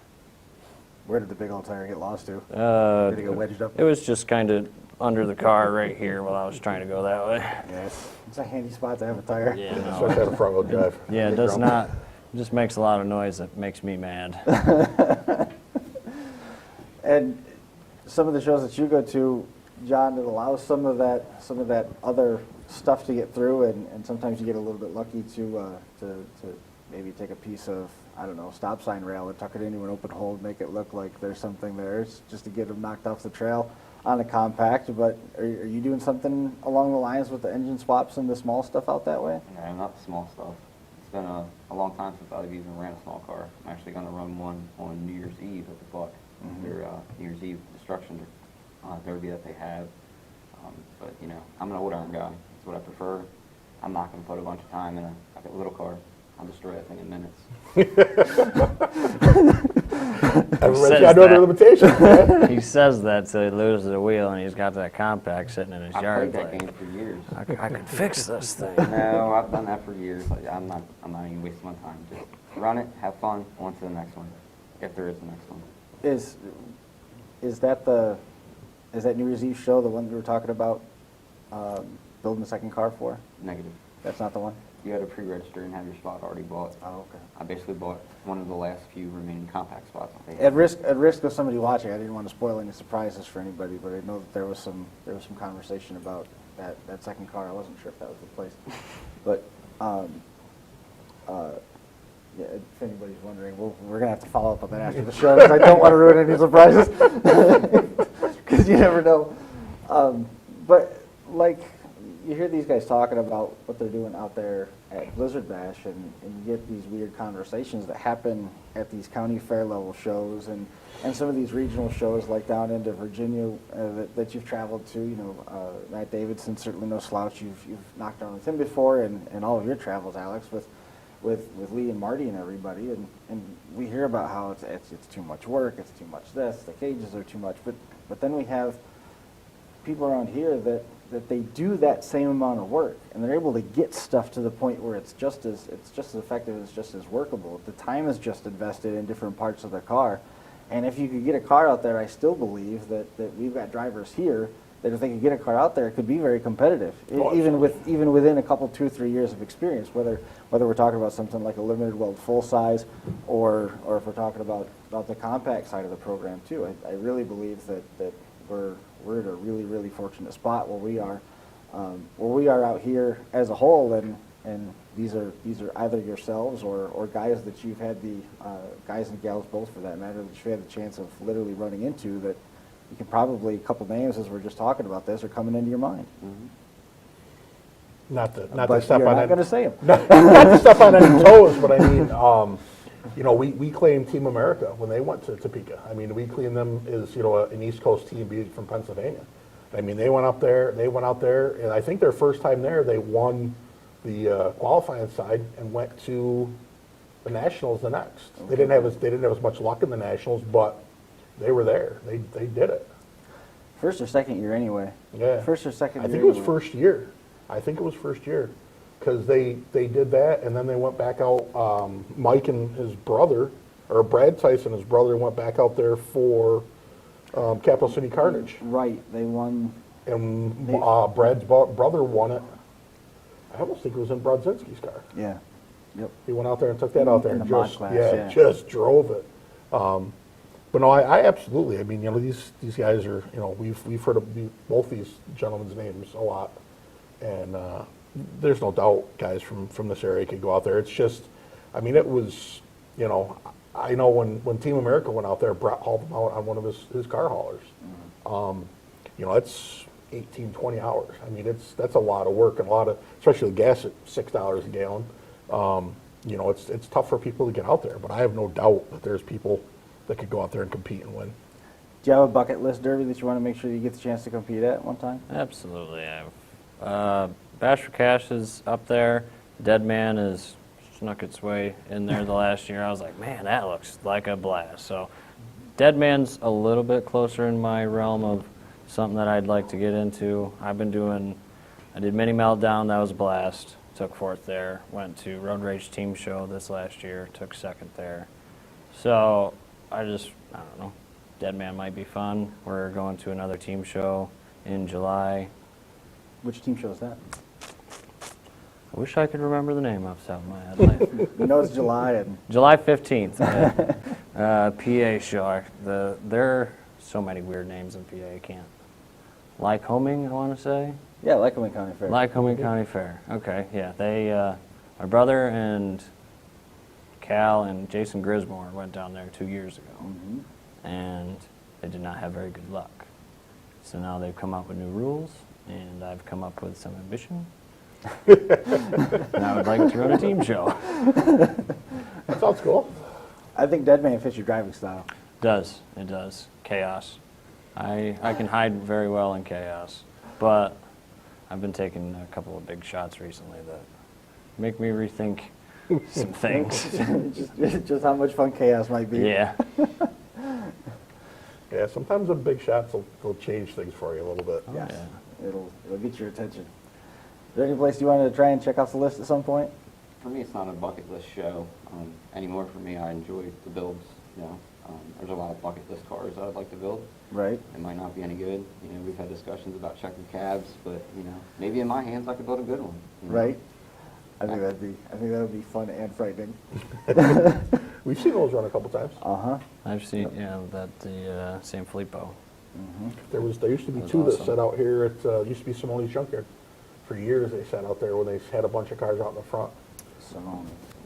S3: Where did the big old tire get lost to? Did it get wedged up?
S6: It was just kind of under the car right here while I was trying to go that way.
S3: Yes. It's a handy spot to have a tire.
S6: Yeah,
S4: So I had a front wheel drive.
S6: yeah, it does not. It just makes a lot of noise that makes me mad.
S3: And some of the shows that you go to, John, it allows some of that other stuff to get through, and sometimes you get a little bit lucky to maybe take a piece of, I don't know, stop sign rail and tuck it into an open hole and make it look like there's something there. It's just to get them knocked off the trail on a compact. But are you doing something along the lines with the engine swaps and the small stuff out that way?
S5: No, not the small stuff. It's been a long time since I've even ran a small car. I'm actually going to run one on New Year's Eve at the Buck. Their New Year's Eve destruction derby that they have. But, you know, I'm an old iron guy. That's what I prefer. I'm not going to put a bunch of time in a little car. I'll destroy that thing in minutes.
S4: I know the limitations, man.
S6: He says that so he loses a wheel and he's got that compact sitting in his
S5: I've
S6: yard.
S5: played that
S6: like,
S5: game for years.
S6: I could fix this thing.
S5: No, I've done that for years. Like, I'm not even wasting my time. Just run it, have fun, on to the next one, if there is a next one.
S3: Is that New Year's Eve show the one we were talking about building the second car for?
S5: Negative.
S3: That's not the one?
S5: You had to pre-register and have your spot already bought.
S3: Oh, okay.
S5: I basically bought one of the last few remaining compact spots. That they
S3: At
S5: had.
S3: risk of somebody watching, I didn't want to spoil any surprises for anybody, but I know that there was some conversation about that second car. I wasn't sure if that was the place, but yeah, if anybody's wondering, we're gonna have to follow up on that after the show because I don't want to ruin any surprises because you never know. But like you hear these guys talking about what they're doing out there at Blizzard Bash, and you get these weird conversations that happen at these county fair level shows and some of these regional shows like down into Virginia that you've traveled to. You know, Matt Davidson, certainly no slouch. You've knocked on with him before, and all of your travels, Alex, with Lee and Marty and everybody, and we hear about how it's too much work, it's too much this, the cages are too much, but then we have people around here that they do that same amount of work, and they're able to get stuff to the point where it's just as effective, it's just as workable. The time is just invested in different parts of the car, and if you could get a car out there, I still believe that we've got drivers here that if they could get a car out there, it could be very competitive, even within a couple, 2 or 3 years of experience. Whether we're talking about something like a limited weld full size, or if we're talking about the compact side of the program too. I really believe that we're in a really, really fortunate spot where we are out here as a whole, and these are either yourselves or guys that you've had guys and gals both for that matter that you've had the chance of literally running into that. You can probably, a couple names as we're just talking about this are coming into your mind.
S4: Mm-hmm. Not to
S3: But
S4: step
S3: you're
S4: on
S3: not going to say them.
S4: not to step on any toes, but I mean, you know, we claimed Team America when they went to Topeka. I mean, we claimed them as, you know, an East Coast team being from Pennsylvania. I mean, they went out there, and I think their first time there, they won the qualifying side and went to the Nationals the next. Okay. They didn't have as much luck in the Nationals, but they were there. They did it.
S3: First or second year anyway.
S4: Yeah.
S3: First or second year.
S4: I think it was first year. I think it was first year. Because they did that, and then they went back out. Mike and his brother, or Brad Tyson and his brother, went back out there for Capital City Carnage.
S3: Right. They won.
S4: And Brad's brother won it. I almost think it was in Brodzinski's car.
S3: Yeah. Yep.
S4: He went out there and took that out there
S3: In
S4: and
S3: the mod
S4: just
S3: class,
S4: just drove it. But no, I absolutely. I mean, you know, these guys are, you know, we've heard of both these gentlemen's names a lot, and there's no doubt guys from this area could go out there. It's just, I mean, it was, you know, I know when Team America went out there, Brett hauled them out on one of his car haulers. Mm-hmm. You know, it's 18, 20 hours. I mean, that's a lot of work and a lot of, especially with gas at $6 a gallon. You know, it's tough for people to get out there, but I have no doubt that there's people that could go out there and compete and win.
S3: Do you have a bucket list derby that you want to make sure you get the chance to compete at one time?
S6: Absolutely, I have. Bash for Cash is up there. Dead Man has snuck its way in there the last year. I was like, man, that looks like a blast. So Dead Man's a little bit closer in my realm of something that I'd like to get into. I did Mini Meltdown, that was a blast. Took fourth there. Went to Road Rage Team Show this last year, took second there. So I don't know. Dead Man might be fun. We're going to another team show in July.
S3: Which team show is that?
S6: I wish I could remember the name off the top of my head.
S3: We know it's July, and
S6: July 15th. PA show. There are so many weird names in PA. I can't. Lycoming, I want to say.
S3: yeah, Lycoming County Fair.
S6: Lycoming County Fair. Okay, yeah. They, my brother and Cal and Jason Grismore went down there 2 years ago, and they did not have very good luck. So now they've come up with new rules, and I've come up with some ambition. And I would like to run a team show.
S4: That sounds cool.
S3: I think Dead Man fits your driving style.
S6: It does. Chaos. I can hide very well in chaos, but I've been taking a couple of big shots recently that make me rethink some things.
S3: just how much fun chaos might be.
S6: Yeah.
S4: Yeah, sometimes the big shots will change things for you a little bit.
S3: Yes.
S6: yeah.
S3: It'll get your attention. Is there any place you wanted to try and check off the list at some point?
S5: For me, it's not a bucket list show anymore. For me, I enjoy the builds. You know, there's a lot of bucket list cars that I'd like to build.
S3: Right.
S5: It might not be any good. You know, we've had discussions about checking cabs, but you know, maybe in my hands I could build a good one. You know?
S3: Right. I think that would be fun and frightening.
S4: We've seen those run a couple times.
S6: I've seen, the San Filippo.
S4: There used to be
S6: That was
S4: two that
S6: awesome.
S4: sat out here at used to be Simone's Junkyard. For years they sat out there when they had a bunch of cars out in the front.
S3: So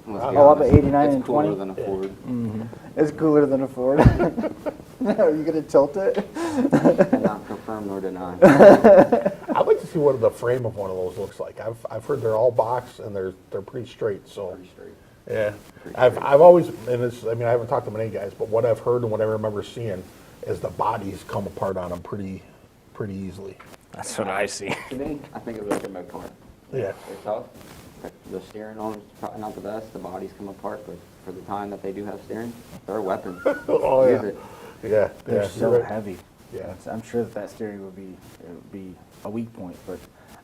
S5: Let's be
S3: Oh, up at
S5: honest,
S3: 89
S5: it's
S3: and
S5: cooler
S3: 20?
S5: than a Ford.
S3: it's cooler than a Ford. Are you gonna tilt it?
S5: Cannot confirm nor deny.
S4: I'd like to see what the frame of one of those looks like. I've heard they're all box and they're pretty straight. So
S5: Pretty straight.
S4: yeah, I've always, and it's, I mean, I haven't talked to many guys, but what I've heard and what I remember seeing is the bodies come apart on them pretty easily.
S6: That's what I see.
S5: To me, I think of it like a mud car.
S4: Yeah.
S5: They're tough. The steering on is probably not the best. The bodies come apart, but for the time that they do have steering, they're a weapon.
S4: Oh
S5: Use
S4: yeah,
S5: it.
S4: yeah,
S3: They're
S4: yeah.
S3: so
S4: you're right.
S3: heavy.
S4: Yeah.
S3: I'm sure that steering would be a weak point, but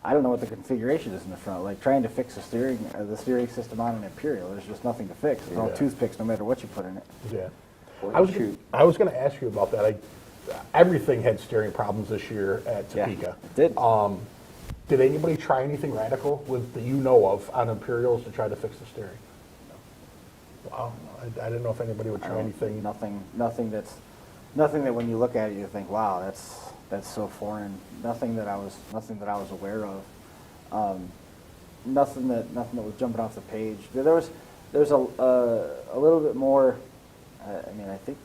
S3: I don't know what the configuration is in the front. Like trying to fix the steering system on an Imperial, there's just nothing to fix. There's all
S4: Yeah.
S3: toothpicks no matter what you put in it.
S4: Yeah.
S5: Or
S4: I was
S5: shoot.
S4: going to ask you about that. Everything had steering problems this year at Topeka.
S3: It did.
S4: Did anybody try anything radical that you know of on Imperials to try to fix the steering? Wow, I didn't know if anybody would try anything.
S3: Nothing that when you look at it you think, wow, that's so foreign. Nothing that I was aware of. Nothing that was jumping off the page. There's a little bit more. I mean, I think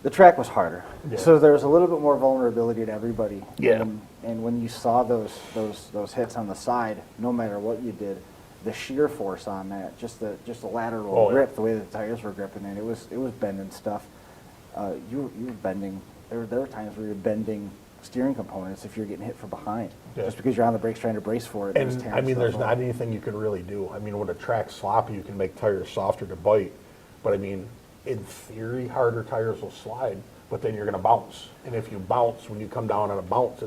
S3: the track was harder,
S4: Yeah.
S3: so there was a little bit more vulnerability to everybody.
S4: Yeah.
S3: And when you saw those hits on the side, no matter what you did, the shear force on that, just the lateral
S4: Oh, yeah.
S3: grip, the way the tires were gripping it, it was bending stuff. You were bending. There were times where you were bending steering components if you're getting hit from behind,
S4: Yeah.
S3: just because you're on the brakes trying to brace for it. It was
S4: And
S3: tearing
S4: I mean,
S3: stuff
S4: there's
S3: up.
S4: not anything you can really do. I mean, when a track's sloppy, you can make tires softer to bite. But I mean, in theory, harder tires will slide, but then you're going to bounce. And if you bounce, when you come down on a bounce,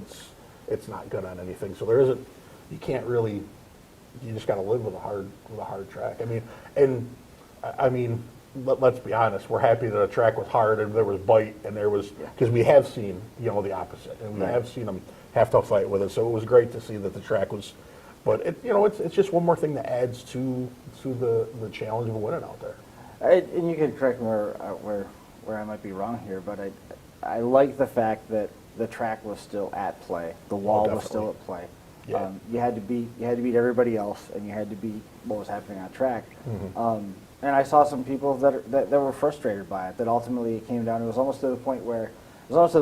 S4: it's not good on anything. So there isn't, you can't really, you just got to live with a hard track. I mean, let's be honest. We're happy that a track was hard and there was bite and there was, because we have seen, the opposite, and we
S3: Right.
S4: have seen them have to fight with it. So it was great to see that the track was, but it's just one more thing that adds to the challenge of winning out there.
S3: And you can correct me where I might be wrong here, but I like the fact that the track was still at play. The wall was still at play.
S4: Yeah.
S3: You had to beat everybody else, and you had to beat what was happening on track. And I saw some people that were frustrated by it. That ultimately it came down. It was almost to the point where it was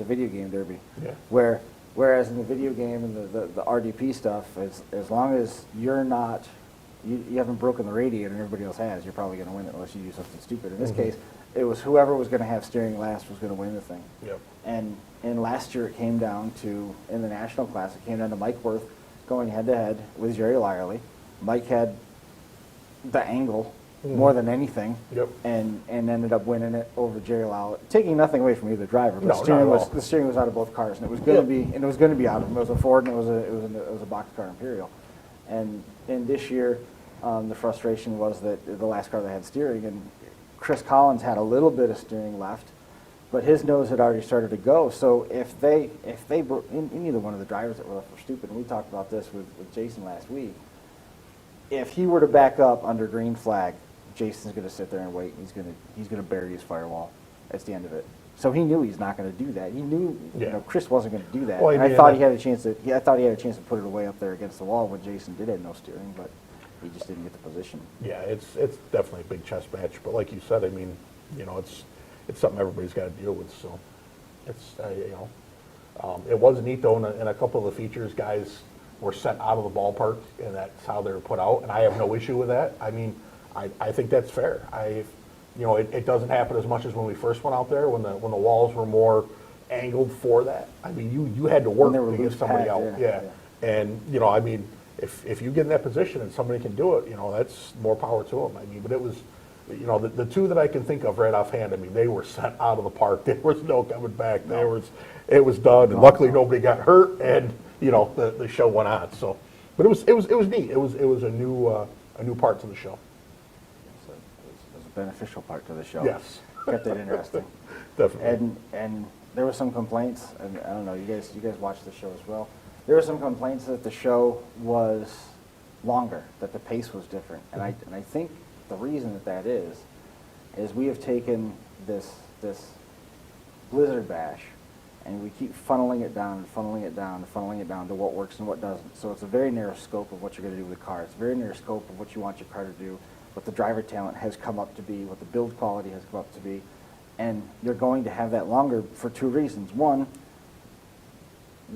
S3: a video game derby.
S4: Yeah.
S3: Whereas in the video game and the RDP stuff, as long as you're not. You haven't broken the radiator and everybody else has, you're probably going to win it unless you do something stupid. In this case, it was whoever was going to have steering last was going to win the thing.
S4: Yep.
S3: And last year it came down to, in the National Class, it came down to Mike Worth going head-to-head with Jerry Lyerly. Mike had the angle more than anything,
S4: Yep.
S3: and ended up winning it over Jerry Lyerly, taking nothing away from either driver. But
S4: No, not at all.
S3: the steering was out of both cars, and it was going to be out of them. It was a Ford and it was a box car Imperial. And this year, The frustration was that the last car that had steering, and Chris Collins had a little bit of steering left, but his nose had already started to go. So if they neither one of the drivers that were left were stupid, and we talked about this with Jason last week, if he were to back up under green flag, Jason's going to sit there and wait. He's going to bury his firewall. That's the end of it. So he knew he's not going to do that. He knew Chris wasn't going to do that.
S4: Well,
S3: and I thought he had a chance to. I thought he had a chance to put it away up there against the wall when Jason did have no steering, but he just didn't get the position.
S4: Yeah, it's definitely a big chess match. But like you said, I mean, it's something everybody's got to deal with. So it's it was neat though. In a couple of the features, guys were sent out of the ballpark, and that's how they were put out. And I have no issue with that. I mean, I think that's fair. It doesn't happen as much as when we first went out there, when the walls were more angled for that. I mean, you had to work to get somebody out. Yeah. And I mean, if you get in that position and somebody can do it, that's more power to them. I mean, but it was, the two that I can think of right offhand. I mean, they were sent out of the park. There was no coming back. It was done. And luckily nobody got hurt, and the show went on. So, but it was neat. It was a new part to the show.
S3: Beneficial part to the show.
S4: Yes.
S3: Kept it interesting.
S4: Definitely.
S3: And there were some complaints, and I don't know, you guys watched the show as well. There were some complaints that the show was longer, that the pace was different. And I think the reason that is we have taken this Blizzard Bash and we keep funneling it down and funneling it down and funneling it down to what works and what doesn't. So it's a very narrow scope of what you're going to do with the car. It's a very narrow scope of what you want your car to do, what the driver talent has come up to be, what the build quality has come up to be. And you're going to have that longer for two reasons. One,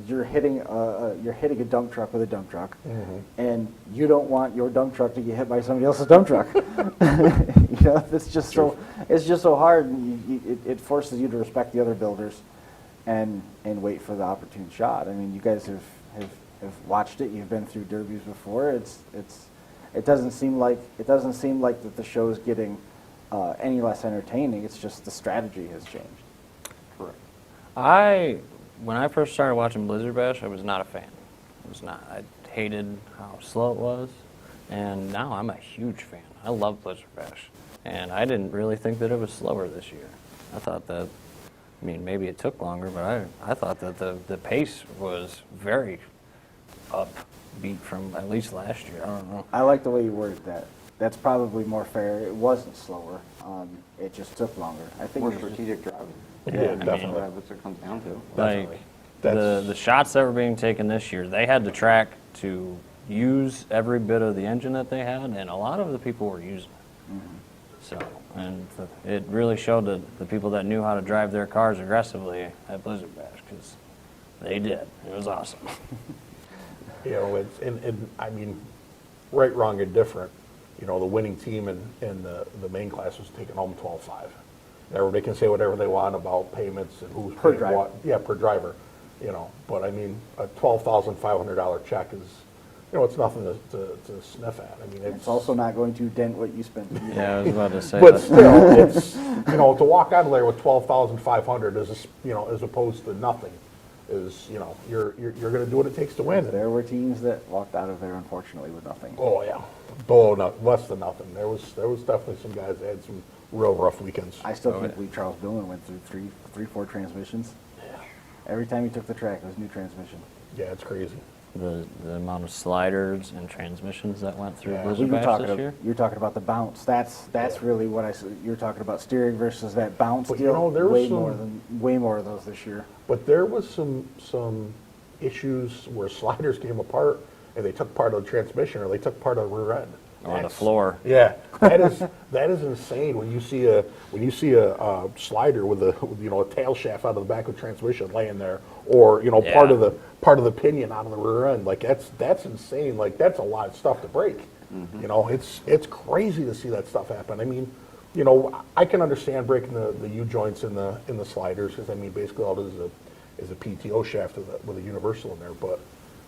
S3: you're hitting a dump truck with a dump truck, and you don't want your dump truck to get hit by somebody else's dump truck. It's just so hard, and it forces you to respect the other builders and wait for the opportune shot. I mean, you guys have watched it. You've been through derbies before. It doesn't seem like that the show is getting any less entertaining. It's just the strategy has changed.
S5: Correct.
S6: When I first started watching Blizzard Bash, I was not a fan. I hated how slow it was, and now I'm a huge fan. I love Blizzard Bash, and I didn't really think that it was slower this year. I thought that, maybe it took longer, but I thought that the pace was very upbeat from at least last year. I don't know.
S3: I like the way you worded that. That's probably more fair. It wasn't slower. It just took longer. I think
S5: More strategic driving.
S4: Yeah, definitely.
S5: That's what it comes down to.
S6: Like the shots that were being taken this year, they had the track to use every bit of the engine that they had, and a lot of the people were using it. So, and it really showed the people that knew how to drive their cars aggressively at Blizzard Bash, because they did. It was awesome.
S4: Right, wrong, and different. The winning team in the main class was taking home 12.5. Everybody can say whatever they want about payments and who's
S3: Per
S4: paying
S3: driver.
S4: what. Yeah, per driver. But a $12,500 check is, it's nothing to sniff at.
S3: It's also not going to dent what you spent.
S6: Yeah, I was about to say
S4: But
S6: that.
S4: still, it's to walk out of there with $12,500 as opposed to nothing is you're going to do what it takes to win.
S3: There were teams that walked out of there, unfortunately, with nothing.
S4: Oh yeah, no, less than nothing. There was definitely some guys that had some real rough weekends.
S3: I still can't believe Charles Dillon went through four transmissions.
S4: Yeah.
S3: Every time he took the track, it was a new transmission.
S4: Yeah, it's crazy.
S6: The amount of sliders and transmissions that went through
S4: Yeah.
S6: Blizzard Bash this year.
S3: You're talking about the bounce. That's really what you're talking about, steering versus that bounce
S4: But,
S3: deal.
S4: there was
S3: way more of those this year.
S4: But there was some issues where sliders came apart and they took part of the transmission or they took part of the rear end.
S6: On the floor.
S4: Yeah, that is insane when you see a slider with a tail shaft out of the back of the transmission laying there, or part of the pinion out of the rear end. Like that's insane. Like that's a lot of stuff to break. It's crazy to see that stuff happen. I can understand breaking the U joints in the sliders because basically all it is a PTO shaft with a universal in there. But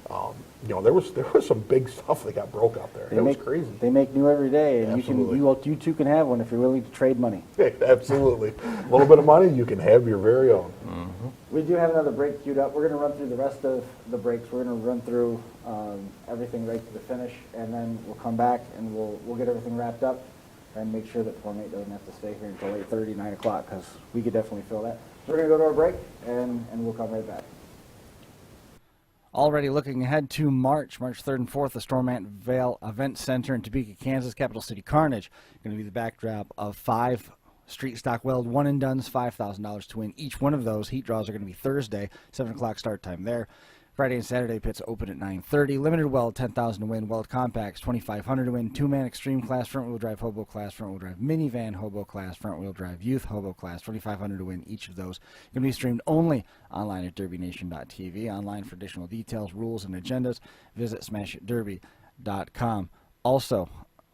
S4: There was some big stuff that got broke out there. It was crazy.
S3: They make new every day, and
S4: Absolutely.
S3: you too can have one if you're willing to trade money.
S4: Absolutely. A little bit of money, you can have your very own.
S3: Mm-hmm. We do have another break queued up. We're going to run through the rest of the breaks. We're going to run through everything right to the finish, and then we'll come back and we'll get everything wrapped up and make sure that Form 8 doesn't have to stay here until 8:30, 9 o'clock, because we could definitely fill that. So we're going to go to our break, and we'll come right back.
S1: Already looking ahead to March 3rd and 4th, the Stormont Vale Event Center in Topeka, Kansas, Capital City Carnage. Going to be the backdrop of 5 street stock weld one-and-dones, $5,000 to win. Each one of those heat draws are going to be Thursday, 7 o'clock start time there. Friday and Saturday pits open at 9:30. Limited weld, $10,000 to win. Weld compacts, $2,500 to win. 2-man extreme class, front-wheel drive, hobo class, front-wheel drive, minivan, hobo class, front-wheel drive, youth, hobo class, $2,500 to win. Each of those going to be streamed only online at derbynation.tv. Online for additional details, rules, and agendas, visit smashitderby.com. Also,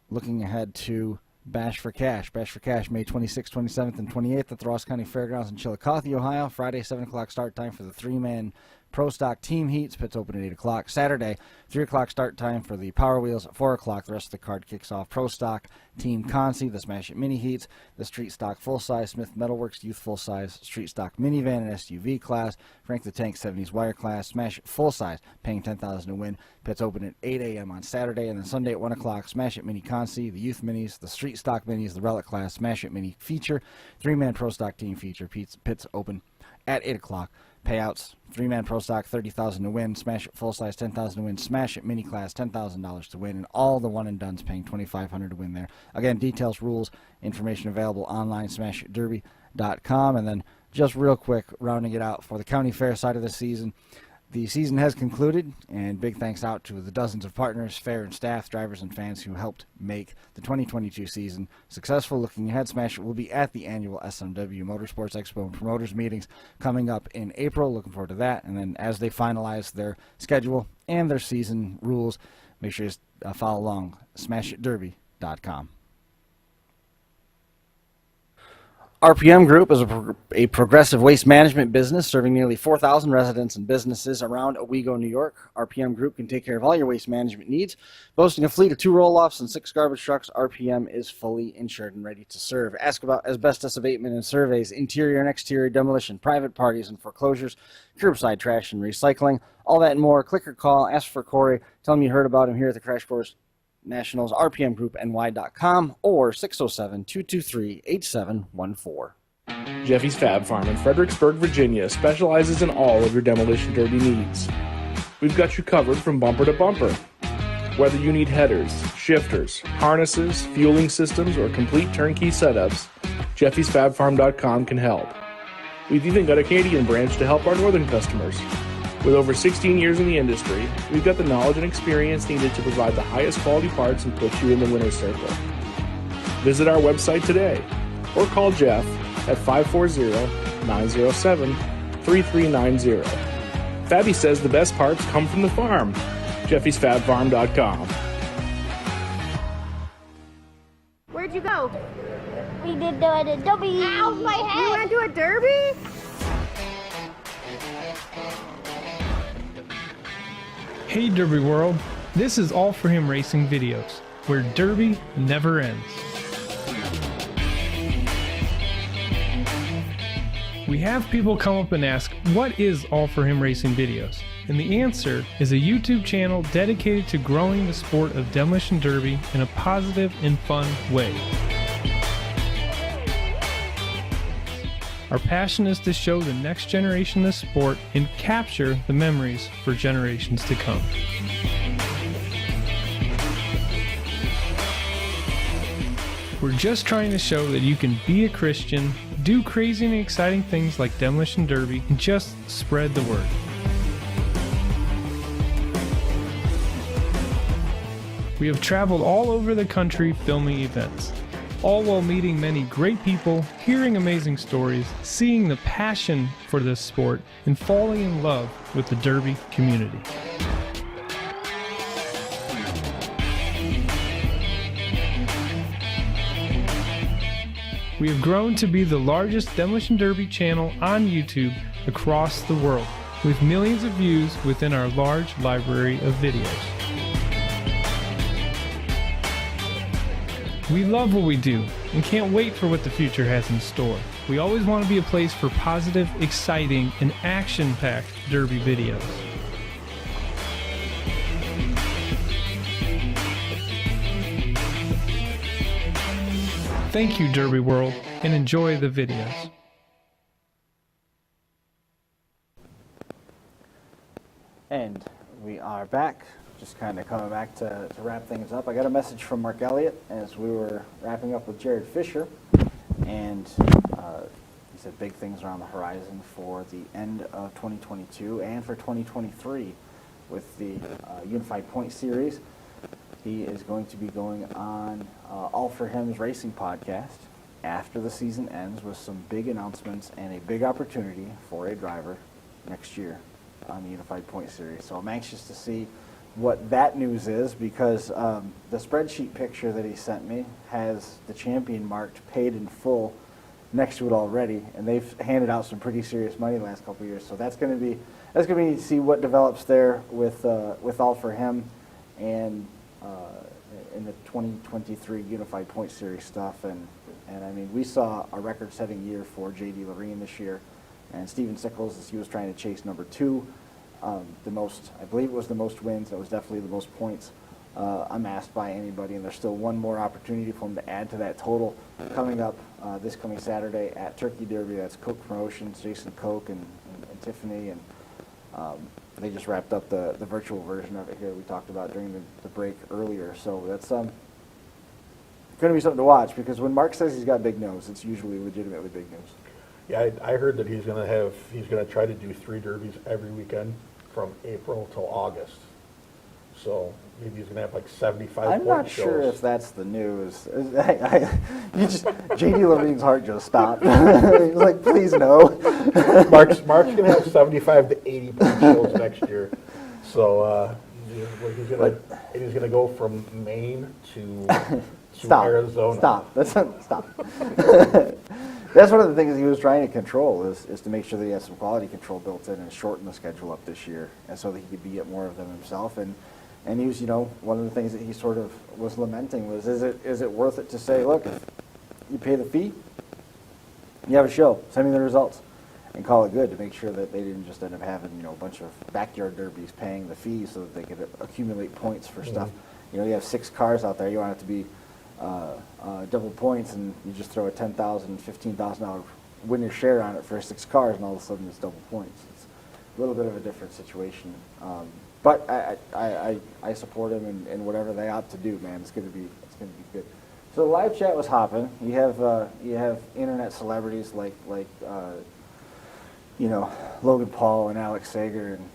S1: looking ahead to Bash for Cash. Bash for Cash, May 26th, 27th, and 28th at the Ross County Fairgrounds in Chillicothe, Ohio. Friday, 7 o'clock start time for the 3-man Pro Stock Team Heats. Pits open at 8 o'clock. Saturday, 3 o'clock start time for the Power Wheels. At 4 o'clock, the rest of the card kicks off. Pro Stock Team Consi, the Smash It Mini Heats, the Street Stock Full-Size Smith Metalworks Youth Full-Size Street Stock Minivan and SUV class, Frank the Tank 70s Wire class, Smash It Full-Size, paying $10,000 to win. Pits open at 8 a.m. on Saturday, and then Sunday at 1 o'clock, Smash It Mini Consi, the Youth Minis, the Street Stock Minis, the Relic class, Smash It Mini Feature, 3-man Pro Stock Team Feature. Pits open at 8 o'clock. Payouts, 3-man Pro Stock, $30,000 to win. Smash It Full Size, $10,000 to win. Smash It Mini Class, $10,000 to win. And all the one-and-dones paying $2,500 to win there. Again, details, rules, information available online, smashitderby.com. And then just real quick, rounding it out for the county fair side of the season. The season has concluded, and big thanks out to the dozens of partners, fair and staff, drivers, and fans who helped make the 2022 season successful. Looking ahead, Smash It will be at the annual SMW Motorsports Expo and Promoters meetings coming up in April. Looking forward to that. And then as they finalize their schedule and their season rules, make sure you follow along, smashitderby.com. RPM Group is a progressive waste management business serving nearly 4,000 residents and businesses around Owego, New York. RPM Group can take care of all your waste management needs. Boasting a fleet of 2 roll-offs and 6 garbage trucks, RPM is fully insured and ready to serve. Ask about asbestos abatement and surveys, interior and exterior demolition, private parties and foreclosures, curbside trash and recycling, all that and more. Click or call, ask for Corey, tell him you heard about him here at the Crash Course Nationals, rpmgroupny.com, or 607-223-8714.
S8: Jeffy's Fab Farm in Fredericksburg, Virginia specializes in all of your demolition derby needs. We've got you covered from bumper to bumper. Whether you need headers, shifters, harnesses, fueling systems, or complete turnkey setups, jeffysfabfarm.com can help. We've even got a Canadian branch to help our northern customers. With over 16 years in the industry, we've got the knowledge and experience needed to provide the highest quality parts and put you in the winner's circle. Visit our website today or call Jeff at 540-907-3390. Fabby says the best parts come from the farm. jeffysfabfarm.com.
S9: Where'd you go?
S10: We did a derby.
S9: Ow, my head! You want to do a derby?
S11: Hey Derby World, this is All For Him Racing Videos, where Derby never ends. We have people come up and ask, what is All For Him Racing Videos? And the answer is a YouTube channel dedicated to growing the sport of demolition derby in a positive and fun way. Our passion is to show the next generation the sport and capture the memories for generations to come. We're just trying to show that you can be a Christian, do crazy and exciting things like demolition derby, and just spread the word. We have traveled all over the country filming events, all while meeting many great people, hearing amazing stories, seeing the passion for this sport, and falling in love with the derby community. We have grown to be the largest demolition derby channel on YouTube across the world, with millions of views within our large library of videos. We love what we do and can't wait for what the future has in store. We always want to be a place for positive, exciting, and action-packed Derby videos. Thank you, Derby World, and enjoy the videos.
S3: And we are back, just kind of coming back to wrap things up. I got a message from Mark Elliott as we were wrapping up with Jerrid Fisher, and he said big things are on the horizon for the end of 2022 and for 2023 with the Unified Point Series. He is going to be going on All For Him's racing podcast after the season ends with some big announcements and a big opportunity for a driver next year on the Unified Point Series. So I'm anxious to see what that news is, because the spreadsheet picture that he sent me has the champion marked paid in full next to it already, and they've handed out some pretty serious money the last couple of years. So that's going to be neat to see what develops there with All For Him and in the 2023 Unified Point Series stuff. And I mean, we saw a record-setting year for J.D. Loreen this year, and Steven Sickles, as he was trying to chase number 2, the most, I believe it was the most wins. It was definitely the most points amassed by anybody, and there's still one more opportunity for him to add to that total coming up this coming Saturday at Turkey Derby. That's Koch Promotions, Jason Koch and Tiffany, and they just wrapped up the virtual version of it here we talked about during the break earlier. So that's going to be something to watch, because when Mark says he's got big nose, it's usually legitimately big news.
S4: Yeah, I heard that he's going to try to do 3 derbies every weekend from April till August. So maybe he's going to have like 75
S3: I'm not
S4: shows.
S3: sure if that's the news. J.D. Loreen's heart just stopped. He's like, please no.
S4: Mark's going to have 75 to 80 point shows next year. So he's going to go from Maine to Arizona.
S3: Stop. That's one of the things he was trying to control is to make sure that he has some quality control built in and shorten the schedule up this year, and so that he could be at more of them himself. And he was, one of the things that he sort of was lamenting was, is it worth it to say, look, if you pay the fee, you have a show, send me the results, and call it good, to make sure that they didn't just end up having, a bunch of backyard derbies paying the fee so that they could accumulate points for stuff. You have 6 cars out there, you want it to be double points, and you just throw a $10,000, $15,000 winner share on it for 6 cars, and all of a sudden it's double points. It's a little bit of a different situation. But I support him in whatever they opt to do, man. It's gonna be good. So the live chat was hopping. You have internet celebrities like Logan Paul and Alex Seager, and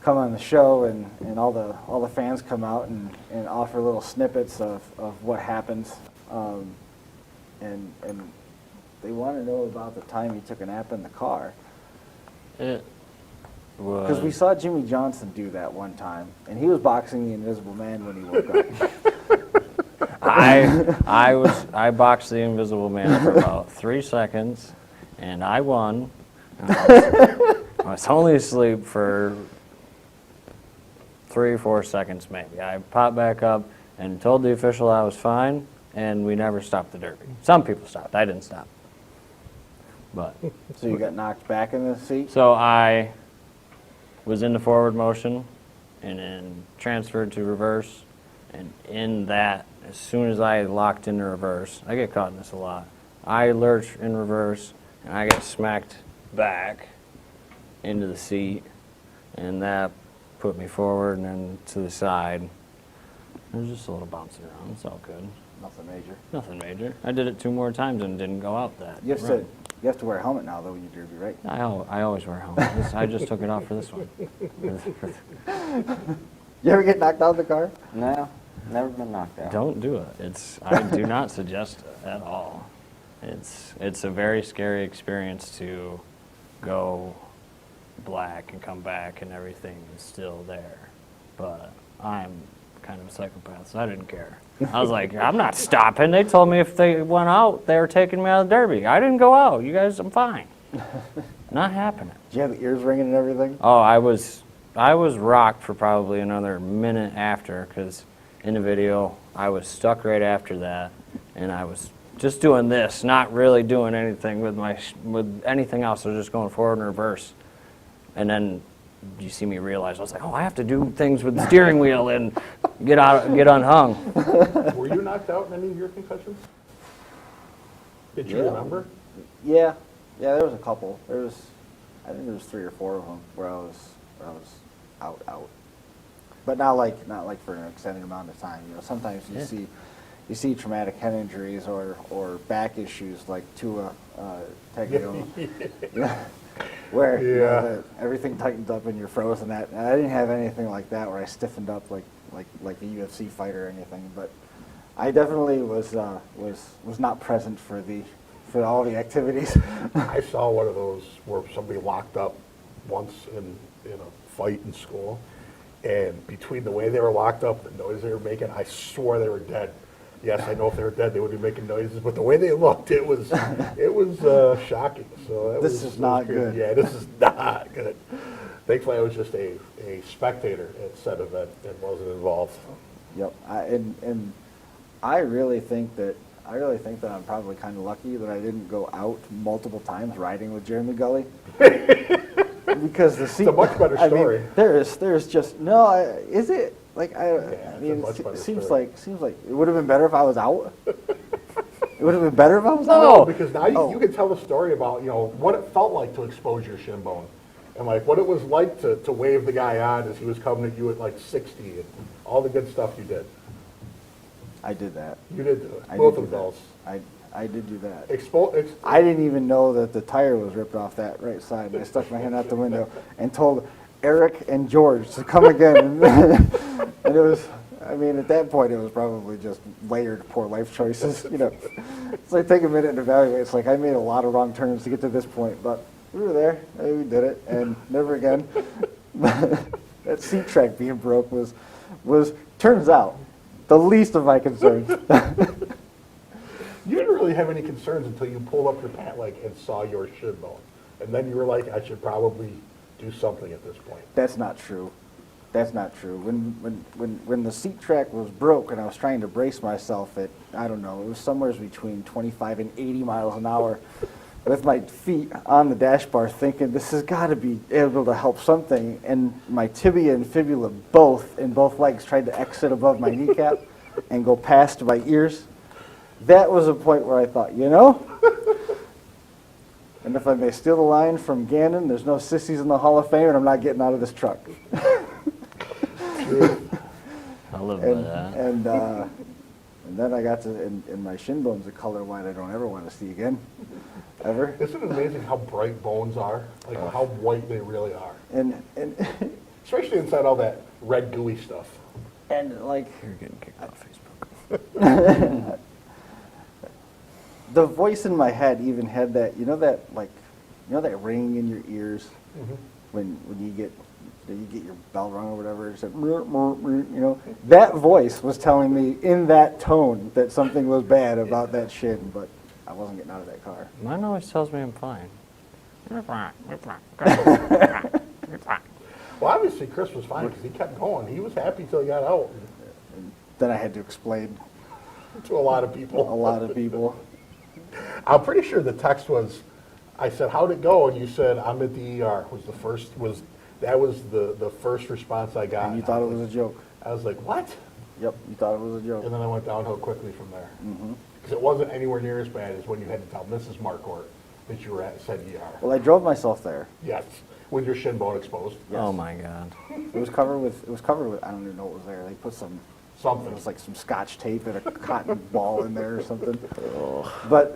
S3: come on the show, and all the fans come out and offer little snippets of what happens, and they want to know about the time he took a nap in the car. Because we saw Jimmy Johnson do that one time, and he was boxing the Invisible Man when he woke up.
S6: I boxed the Invisible Man for about 3 seconds, and I won. I was only asleep for 3 or 4 seconds maybe. I popped back up and told the official I was fine, and we never stopped the Derby. Some people stopped. I didn't stop. But
S3: So you got knocked back in the seat?
S6: so I was in the forward motion and then transferred to reverse, and in that, as soon as I locked into reverse, I get caught in this a lot. I lurch in reverse and I get smacked back into the seat, and that put me forward and then to the side. It was just a little bouncing around. It's all good.
S3: Nothing major.
S6: Nothing major. I did it 2 more times and didn't go out that.
S3: You have to wear a helmet now, though, when you derby, right?
S6: I always wear a helmet. I just took it off for this one.
S3: You ever get knocked out of the car?
S5: No, never been knocked out.
S6: Don't do it. I do not suggest it at all. It's a very scary experience to go black and come back and everything is still there. But I'm kind of a psychopath, so I didn't care. I was like, I'm not stopping. They told me if they went out, they were taking me out of the Derby. I didn't go out. You guys, I'm fine. Not happening.
S3: Did you have the ears ringing and everything?
S6: Oh, I was rocked for probably another minute after, because in the video I was stuck right after that, and I was just doing this, not really doing anything with anything else. I was just going forward and reverse, and then you see me realize I was like, oh, I have to do things with the steering wheel and get unhung.
S4: Were you knocked out in any of your concussions? Did you remember?
S3: Yeah, there was a couple. I think there was 3 or 4 of them where I was out. But not like for an extended amount of time. You know, sometimes you see traumatic head injuries or back issues like Tua Tagovailoa, where you know, everything tightens up and you're frozen. And I didn't have anything like that where I stiffened up like a UFC fighter or anything. But I definitely was not present for all the activities.
S4: I saw one of those where somebody locked up once in a fight in school, and between the way they were locked up, the noise they were making, I swore they were dead. Yes, I know if they were dead, they would be making noises, but the way they looked, it was shocking. So
S3: this is not good.
S4: Yeah, this is not good. Thankfully, I was just a spectator at said event and wasn't involved.
S3: Yep, and I really think that I'm probably kind of lucky that I didn't go out multiple times riding with Jeremy Gully. Because the seat,
S4: it's a much better story.
S3: I mean, there's just no. Is it like
S4: Yeah,
S3: I mean,
S4: it
S3: seems like it would have been better if I was out. It would have been better if I was out.
S4: No, because now you can tell the story about what it felt like to expose your shin bone, and like what it was like to wave the guy on as he was coming at you at like 60, and all the good stuff you did.
S3: I did that.
S4: You did do it. Both of those.
S3: I did do that.
S4: I
S3: didn't even know that the tire was ripped off that right side. And I stuck my hand out the window and told Eric and George to come again. And it was, I mean, at that point, it was probably just layered poor life choices. You know, it's like take a minute and evaluate. It's like I made a lot of wrong turns to get to this point, but we were there. We did it, and never again. That seat track being broke was turns out the least of my concerns.
S4: You didn't really have any concerns until you pulled up your pant leg and saw your shin bone. And then you were like, I should probably do something at this point.
S3: That's not true. That's not true. When the seat track was broke and I was trying to brace myself at, I don't know, it was somewhere between 25 and 80 miles an hour with my feet on the dash bar thinking this has got to be able to help something, and my tibia and fibula both legs tried to exit above my kneecap and go past my ears. That was a point where I thought, and if I may steal the line from Gannon, there's no sissies in the Hall of Fame, and I'm not getting out of this truck.
S6: I live by that.
S3: And then I got to, and my shin bone's a color white I don't ever want to see again, ever.
S4: Isn't it amazing how bright bones are? Like how white they really are.
S3: And
S4: especially inside all that red gooey stuff.
S3: And like
S6: You're getting kicked off Facebook.
S3: the voice in my head even had that, that ringing in your ears when you get your bell rung or whatever. It said, that voice was telling me in that tone that something was bad about that shin, but I wasn't getting out of that car.
S6: Mine always tells me I'm fine.
S4: Well, obviously Chris was fine because he kept going. He was happy till he got out.
S3: And then I had to explain
S4: to a lot of people. I'm pretty sure the text was, I said, how'd it go? And you said, I'm at the ER. That was the first response I got.
S3: And you thought it was a joke.
S4: I was like, what?
S3: Yep, you thought it was a joke.
S4: And then I went downhill quickly from there. Because it wasn't anywhere near as bad as when you had to tell Mrs. Marquardt that you were at said ER.
S3: Well, I drove myself there.
S4: Yes, with your shin bone exposed.
S3: Yes.
S6: Oh my God.
S3: It was covered with, I don't even know what was there. They put something. It was like some Scotch tape and a cotton ball in there or something. Oh. But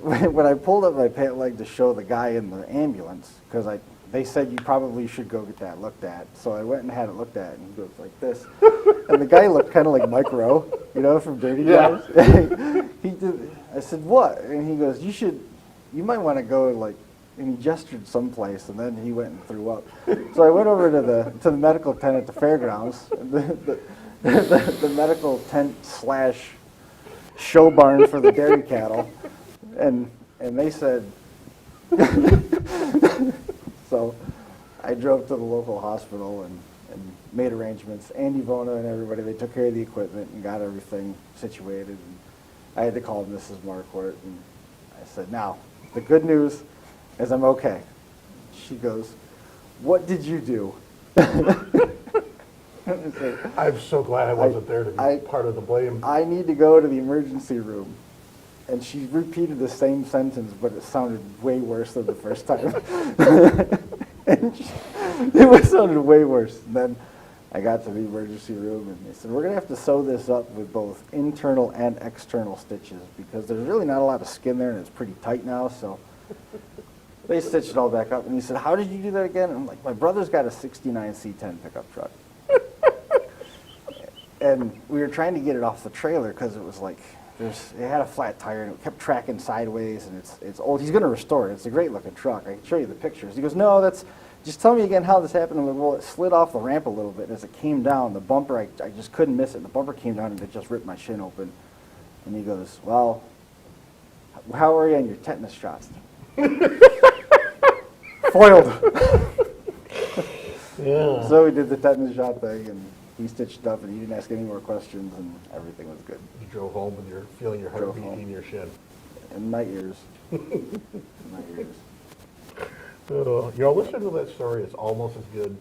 S3: when I pulled up my pant leg to show the guy in the ambulance, because they said you probably should go get that looked at. So I went and had it looked at, and he goes like this. And the guy looked kind of like Mike Rowe, from Dirty Guys. He did. I said, what? And he goes, you might want to go and he gestured someplace, and then he went and threw up. So I went over to the medical tent at the fairgrounds. The medical tent / show barn for the dairy cattle, and they said, So I drove to the local hospital and made arrangements. Andy Vona and everybody, they took care of the equipment and got everything situated. And I had to call Mrs. Marquardt, and I said, now, the good news is I'm okay. She goes, what did you do?
S4: I'm so glad I wasn't there to be part of the blame.
S3: I need to go to the emergency room. And she repeated the same sentence, but it sounded way worse than the first time. It sounded way worse. And then I got to the emergency room, and they said, we're going to have to sew this up with both internal and external stitches because there's really not a lot of skin there, and it's pretty tight now. So they stitched it all back up. And he said, how did you do that again? And I'm like, my brother's got a 69 C10 pickup truck. And we were trying to get it off the trailer because it was like, it had a flat tire, and it kept tracking sideways, and it's old. He's going to restore it. It's a great-looking truck. I can show you the pictures. He goes, no, just tell me again how this happened. I'm like, well, it slid off the ramp a little bit, and as it came down, the bumper, I just couldn't miss it. The bumper came down, and it just ripped my shin open. And he goes, well, how are you on your tetanus shots? Foiled.
S4: Yeah.
S3: So we did the tetanus shot thing, and he stitched it up, and he didn't ask any more questions, and everything was good.
S4: You drove home and you're feeling your heart beating in your shin.
S3: In my ears. In my ears.
S4: Listening to that story is almost as good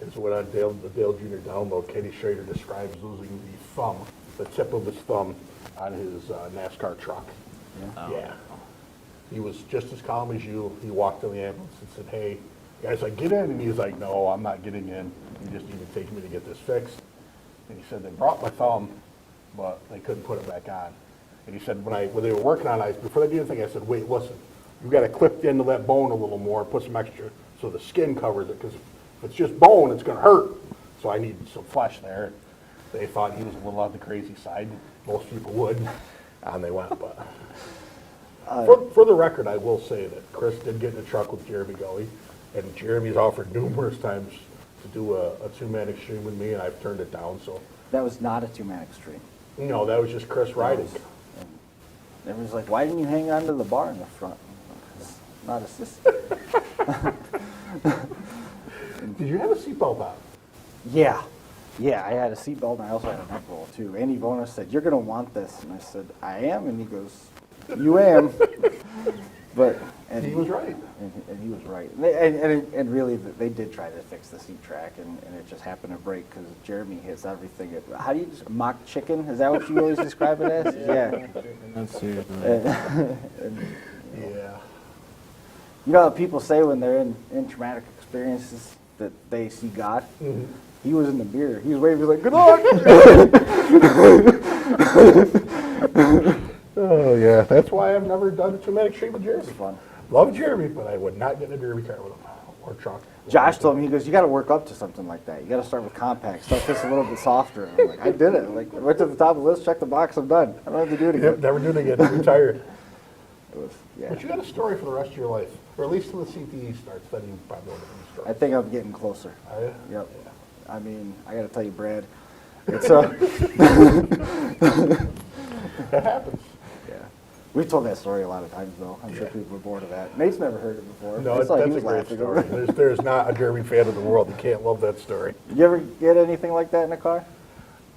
S4: as what on the Dale Jr. download, Katie Schrader describes losing the tip of his thumb on his NASCAR truck.
S3: Yeah.
S4: Yeah. He was just as calm as you. He walked to the ambulance and said, hey, guys, get in. And he's like, no, I'm not getting in. You just need to take me to get this fixed. And he said, they brought my thumb, but they couldn't put it back on. And he said, when they were working on it, before they did anything, I said, wait, listen, you've got to clip the end of that bone a little more and put some extra so the skin covers it, because if it's just bone, it's going to hurt. So I need some flesh there. They thought he was a little on the crazy side. Most people would. And they went, but... For the record, I will say that Chris did get in a truck with Jeremy Gully, and Jeremy's offered numerous times to do a two-man extreme with me, and I've turned it down. So
S3: That was not a two-man extreme.
S4: no, that was just Chris riding.
S3: Everyone's like, why didn't you hang on to the bar in the front? It's not a system.
S4: Did you have a seatbelt on?
S3: Yeah. Yeah, I had a seatbelt, and I also had a neck roll, too. Andy Bona said, you're going to want this. And I said, I am. And he goes, you am. And
S4: he was right.
S3: And he was right. And really, they did try to fix the seat track, and it just happened to break because Jeremy hits everything. How do you mock chicken? Is that what you always describe it as? Yeah.
S6: That's it.
S4: Yeah.
S3: You know what people say when they're in traumatic experiences that they see God?
S4: Mm-hmm.
S3: He was in the mirror. He was waving. He was like, good luck.
S4: Oh, yeah. That's why I've never done a two-man extreme with Jeremy.
S3: It's fun.
S4: Love Jeremy, but I would not get in a derby car with him or truck.
S3: Josh told me, he goes, you got to work up to something like that. You got to start with compact. Start this a little bit softer. I'm like, I did it. Like, I went to the top of the list, checked the box, I'm done. I don't have to do it again.
S4: Yep, never do it again. I'm retired.
S3: It was, yeah.
S4: But you got a story for the rest of your life, or at least till the CTE starts, then you probably won't have any story.
S3: I think I'm getting closer.
S4: Are you?
S3: Yep.
S4: Yeah.
S3: I mean, I got to tell you, Brad, it's
S4: That happens.
S3: yeah. We've told that story a lot of times, though. I'm sure people are bored of that. Nate's never heard it before.
S4: No,
S3: That's why he
S4: that's a
S3: was
S4: great
S3: laughing
S4: story.
S3: over it.
S4: There's not a Derby fan in the world that can't love that story.
S3: Did you ever get anything like that in a car?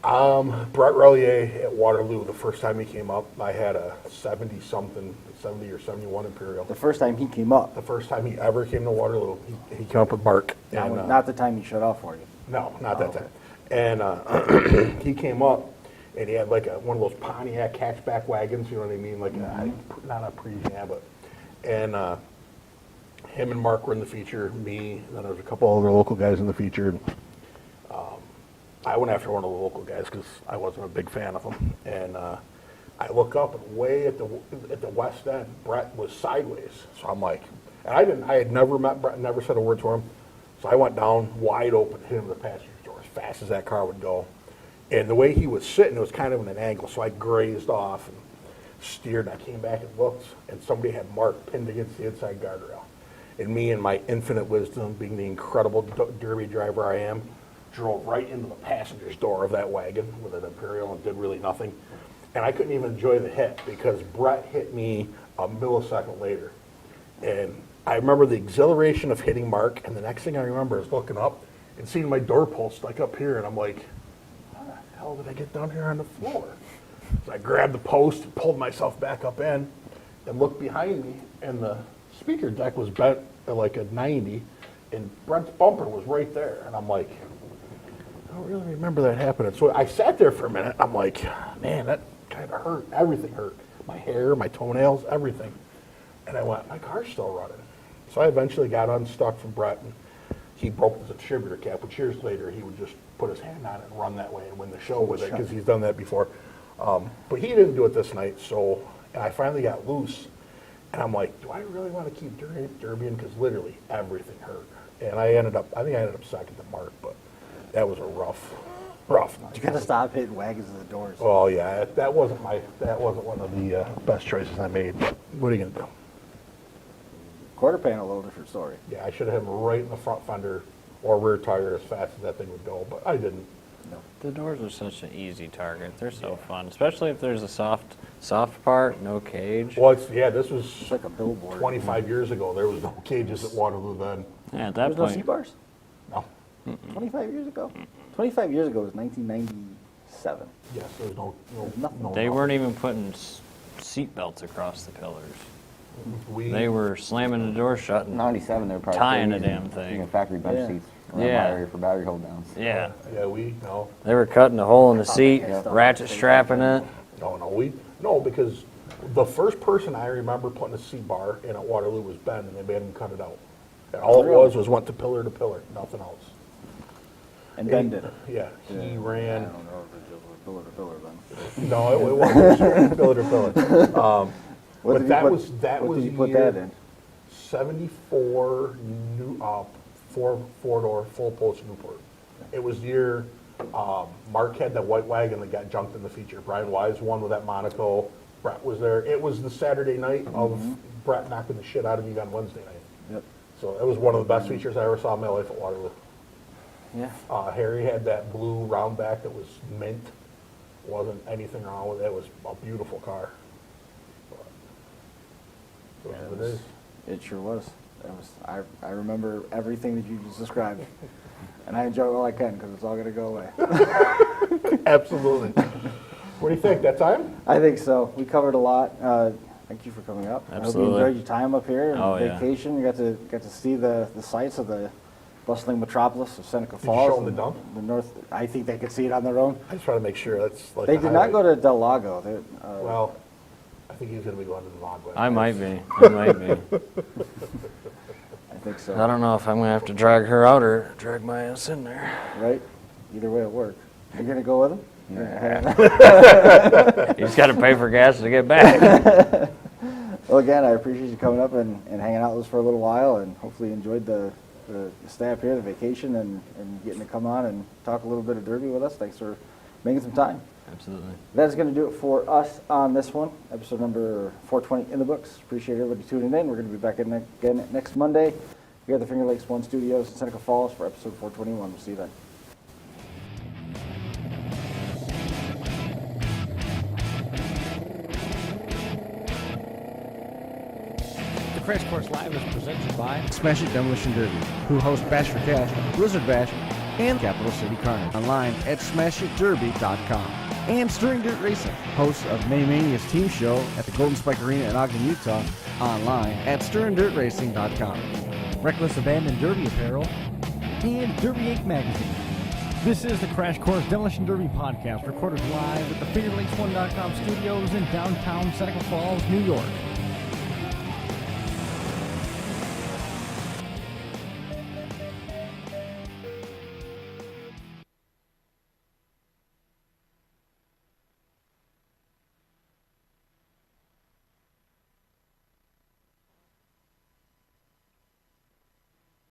S4: Brett Relier at Waterloo, the first time he came up, I had a 70-something, 70 or 71 Imperial.
S3: The first time he came up.
S4: The first time he ever came to Waterloo, he came up with Mark. And,
S3: Not the time he shut off for you.
S4: No, not that
S3: okay.
S4: time. And he came up, and he had like one of those Pontiac hatchback wagons, you know what I mean? Like, not a Parisian, but. And him and Mark were in the feature, me, and then there was a couple other local guys in the feature. And, I went after one of the local guys because I wasn't a big fan of him. And I look up, and way at the west end, Brett was sideways. So I'm like, and I had never met Brett, never said a word to him. So I went down wide open, hit him in the passenger door as fast as that car would go. And the way he was sitting, it was kind of in an angle, so I grazed off and steered, and I came back and looked, and somebody had Mark pinned against the inside guardrail. And me, in my infinite wisdom, being the incredible derby driver I am, drove right into the passenger's door of that wagon with an Imperial and did really nothing. And I couldn't even enjoy the hit because Brett hit me a millisecond later. And I remember the exhilaration of hitting Mark, and the next thing I remember is looking up and seeing my doorpost like up here, and I'm like, how the hell did I get down here on the floor? So I grabbed the post and pulled myself back up in and looked behind me, and the speaker deck was bent at like a 90, and Brett's bumper was right there. And I'm like, I don't really remember that happening. So I sat there for a minute. I'm like, man, that kind of hurt. Everything hurt. My hair, my toenails, everything. And I went, my car's still running. So I eventually got unstuck from Brett, and he broke the distributor cap, which years later he would just put his hand on it and run that way and win the show with it, because he's done that before. But he didn't do it this night, so, and I finally got loose, and I'm like, do I really want to keep derbying? Because literally everything hurt. And I think I ended up second to Mark, but that was a rough night.
S3: You got to stop hitting wagons at the doors.
S4: Oh yeah, that wasn't one of the best choices I made, but what are you going to do?
S3: Quarter panel, a little different story.
S4: Yeah, I should have hit him right in the front fender or rear tire as fast as that thing would go, but I didn't.
S3: No.
S6: The doors are such an easy target. They're so fun, especially if there's a soft part, no cage.
S4: Well, this was
S3: It's like a billboard.
S4: 25 years ago. There was no cages at Waterloo then.
S6: Yeah, at that
S3: There's no
S6: point.
S3: C-bars?
S4: No.
S3: 25 years ago? 25 years ago was 1997.
S4: Yes, there was no.
S3: nothing.
S6: They weren't even putting seat belts across the pillars. They were slamming the door shut and
S5: 97, they were probably
S6: tying the
S5: using,
S6: damn thing.
S5: factory bench
S3: Yeah.
S5: seats around
S6: Yeah.
S5: my area for battery hold downs.
S6: Yeah.
S4: Yeah,
S6: They were cutting a hole in the seat,
S3: Yeah.
S6: ratchet strapping it.
S4: No, because the first person I remember putting a C-bar in at Waterloo was Ben, and they made him cut it out. And all it was went to pillar, nothing else.
S3: And Ben did it.
S4: Yeah, he ran.
S3: I don't know if it was pillar to pillar then.
S4: No, it wasn't straight pillar to pillar.
S3: What
S4: But
S3: did
S4: that
S3: you
S4: was
S3: what did you put
S4: year
S3: that in?
S4: 74 new four-door full post Newport. It was the year Mark had that white wagon that got junked in the feature. Brian Wise won with that Monaco. Brett was there. It was the Saturday night of Brett knocking the shit out of me on Wednesday night.
S3: Yep.
S4: So it was one of the best features I ever saw in my life at Waterloo.
S6: Yeah.
S4: Harry had that blue round back that was mint. Wasn't anything wrong with it. It was a beautiful car. But, it is.
S3: It sure was. I remember everything that you just described. And I enjoy it all I can because it's all going to go away.
S4: Absolutely. What do you think? That time?
S3: I think so. We covered a lot. Thank you for coming up.
S6: Absolutely.
S3: I hope you enjoyed your time up here and
S6: Oh, yeah.
S3: vacation. You got to see the sights of the bustling metropolis of Seneca
S4: Did you
S3: Falls.
S4: show them the
S3: and
S4: dump?
S3: The north. I think they could see it on their own.
S4: I just try to make sure that's like.
S3: They
S4: the
S3: did not go
S4: highlight.
S3: to Del Lago.
S4: Well, I think he's going to be going to the Lago.
S6: I might be. I might be.
S3: I think so.
S6: I don't know if I'm going to have to drag her out or drag my ass in there.
S3: Right? Either way, it worked. You're going to go with them?
S6: You just got to pay for gas to get back.
S3: Well, again, I appreciate you coming up and hanging out with us for a little while, and hopefully you enjoyed the stay up here, the vacation, and getting to come on and talk a little bit of Derby with us. Thanks for making some time.
S6: Absolutely.
S3: That's going to do it for us on this one, episode number 420 in the books. Appreciate everybody tuning in. We're going to be back again next Monday here at the Finger Lakes 1 Studios in Seneca Falls for episode 421. We'll see you then.
S1: The Crash Course Live is presented by
S2: Smash It Demolition Derby, who host Bash for Cash, Blizzard Bash, and Capital City Carnage. Online at smashitderby.com. And Stirring Dirt Racing, host of Maymania's team show at the Golden Spike Arena in Ogden, Utah. Online at stirringdirtracing.com.
S1: Reckless Abandon Derby Apparel and Derby Inc. Magazine. This is the Crash Course Demolition Derby podcast, recorded live at the FingerLakes1.com studios in downtown Seneca Falls, New York.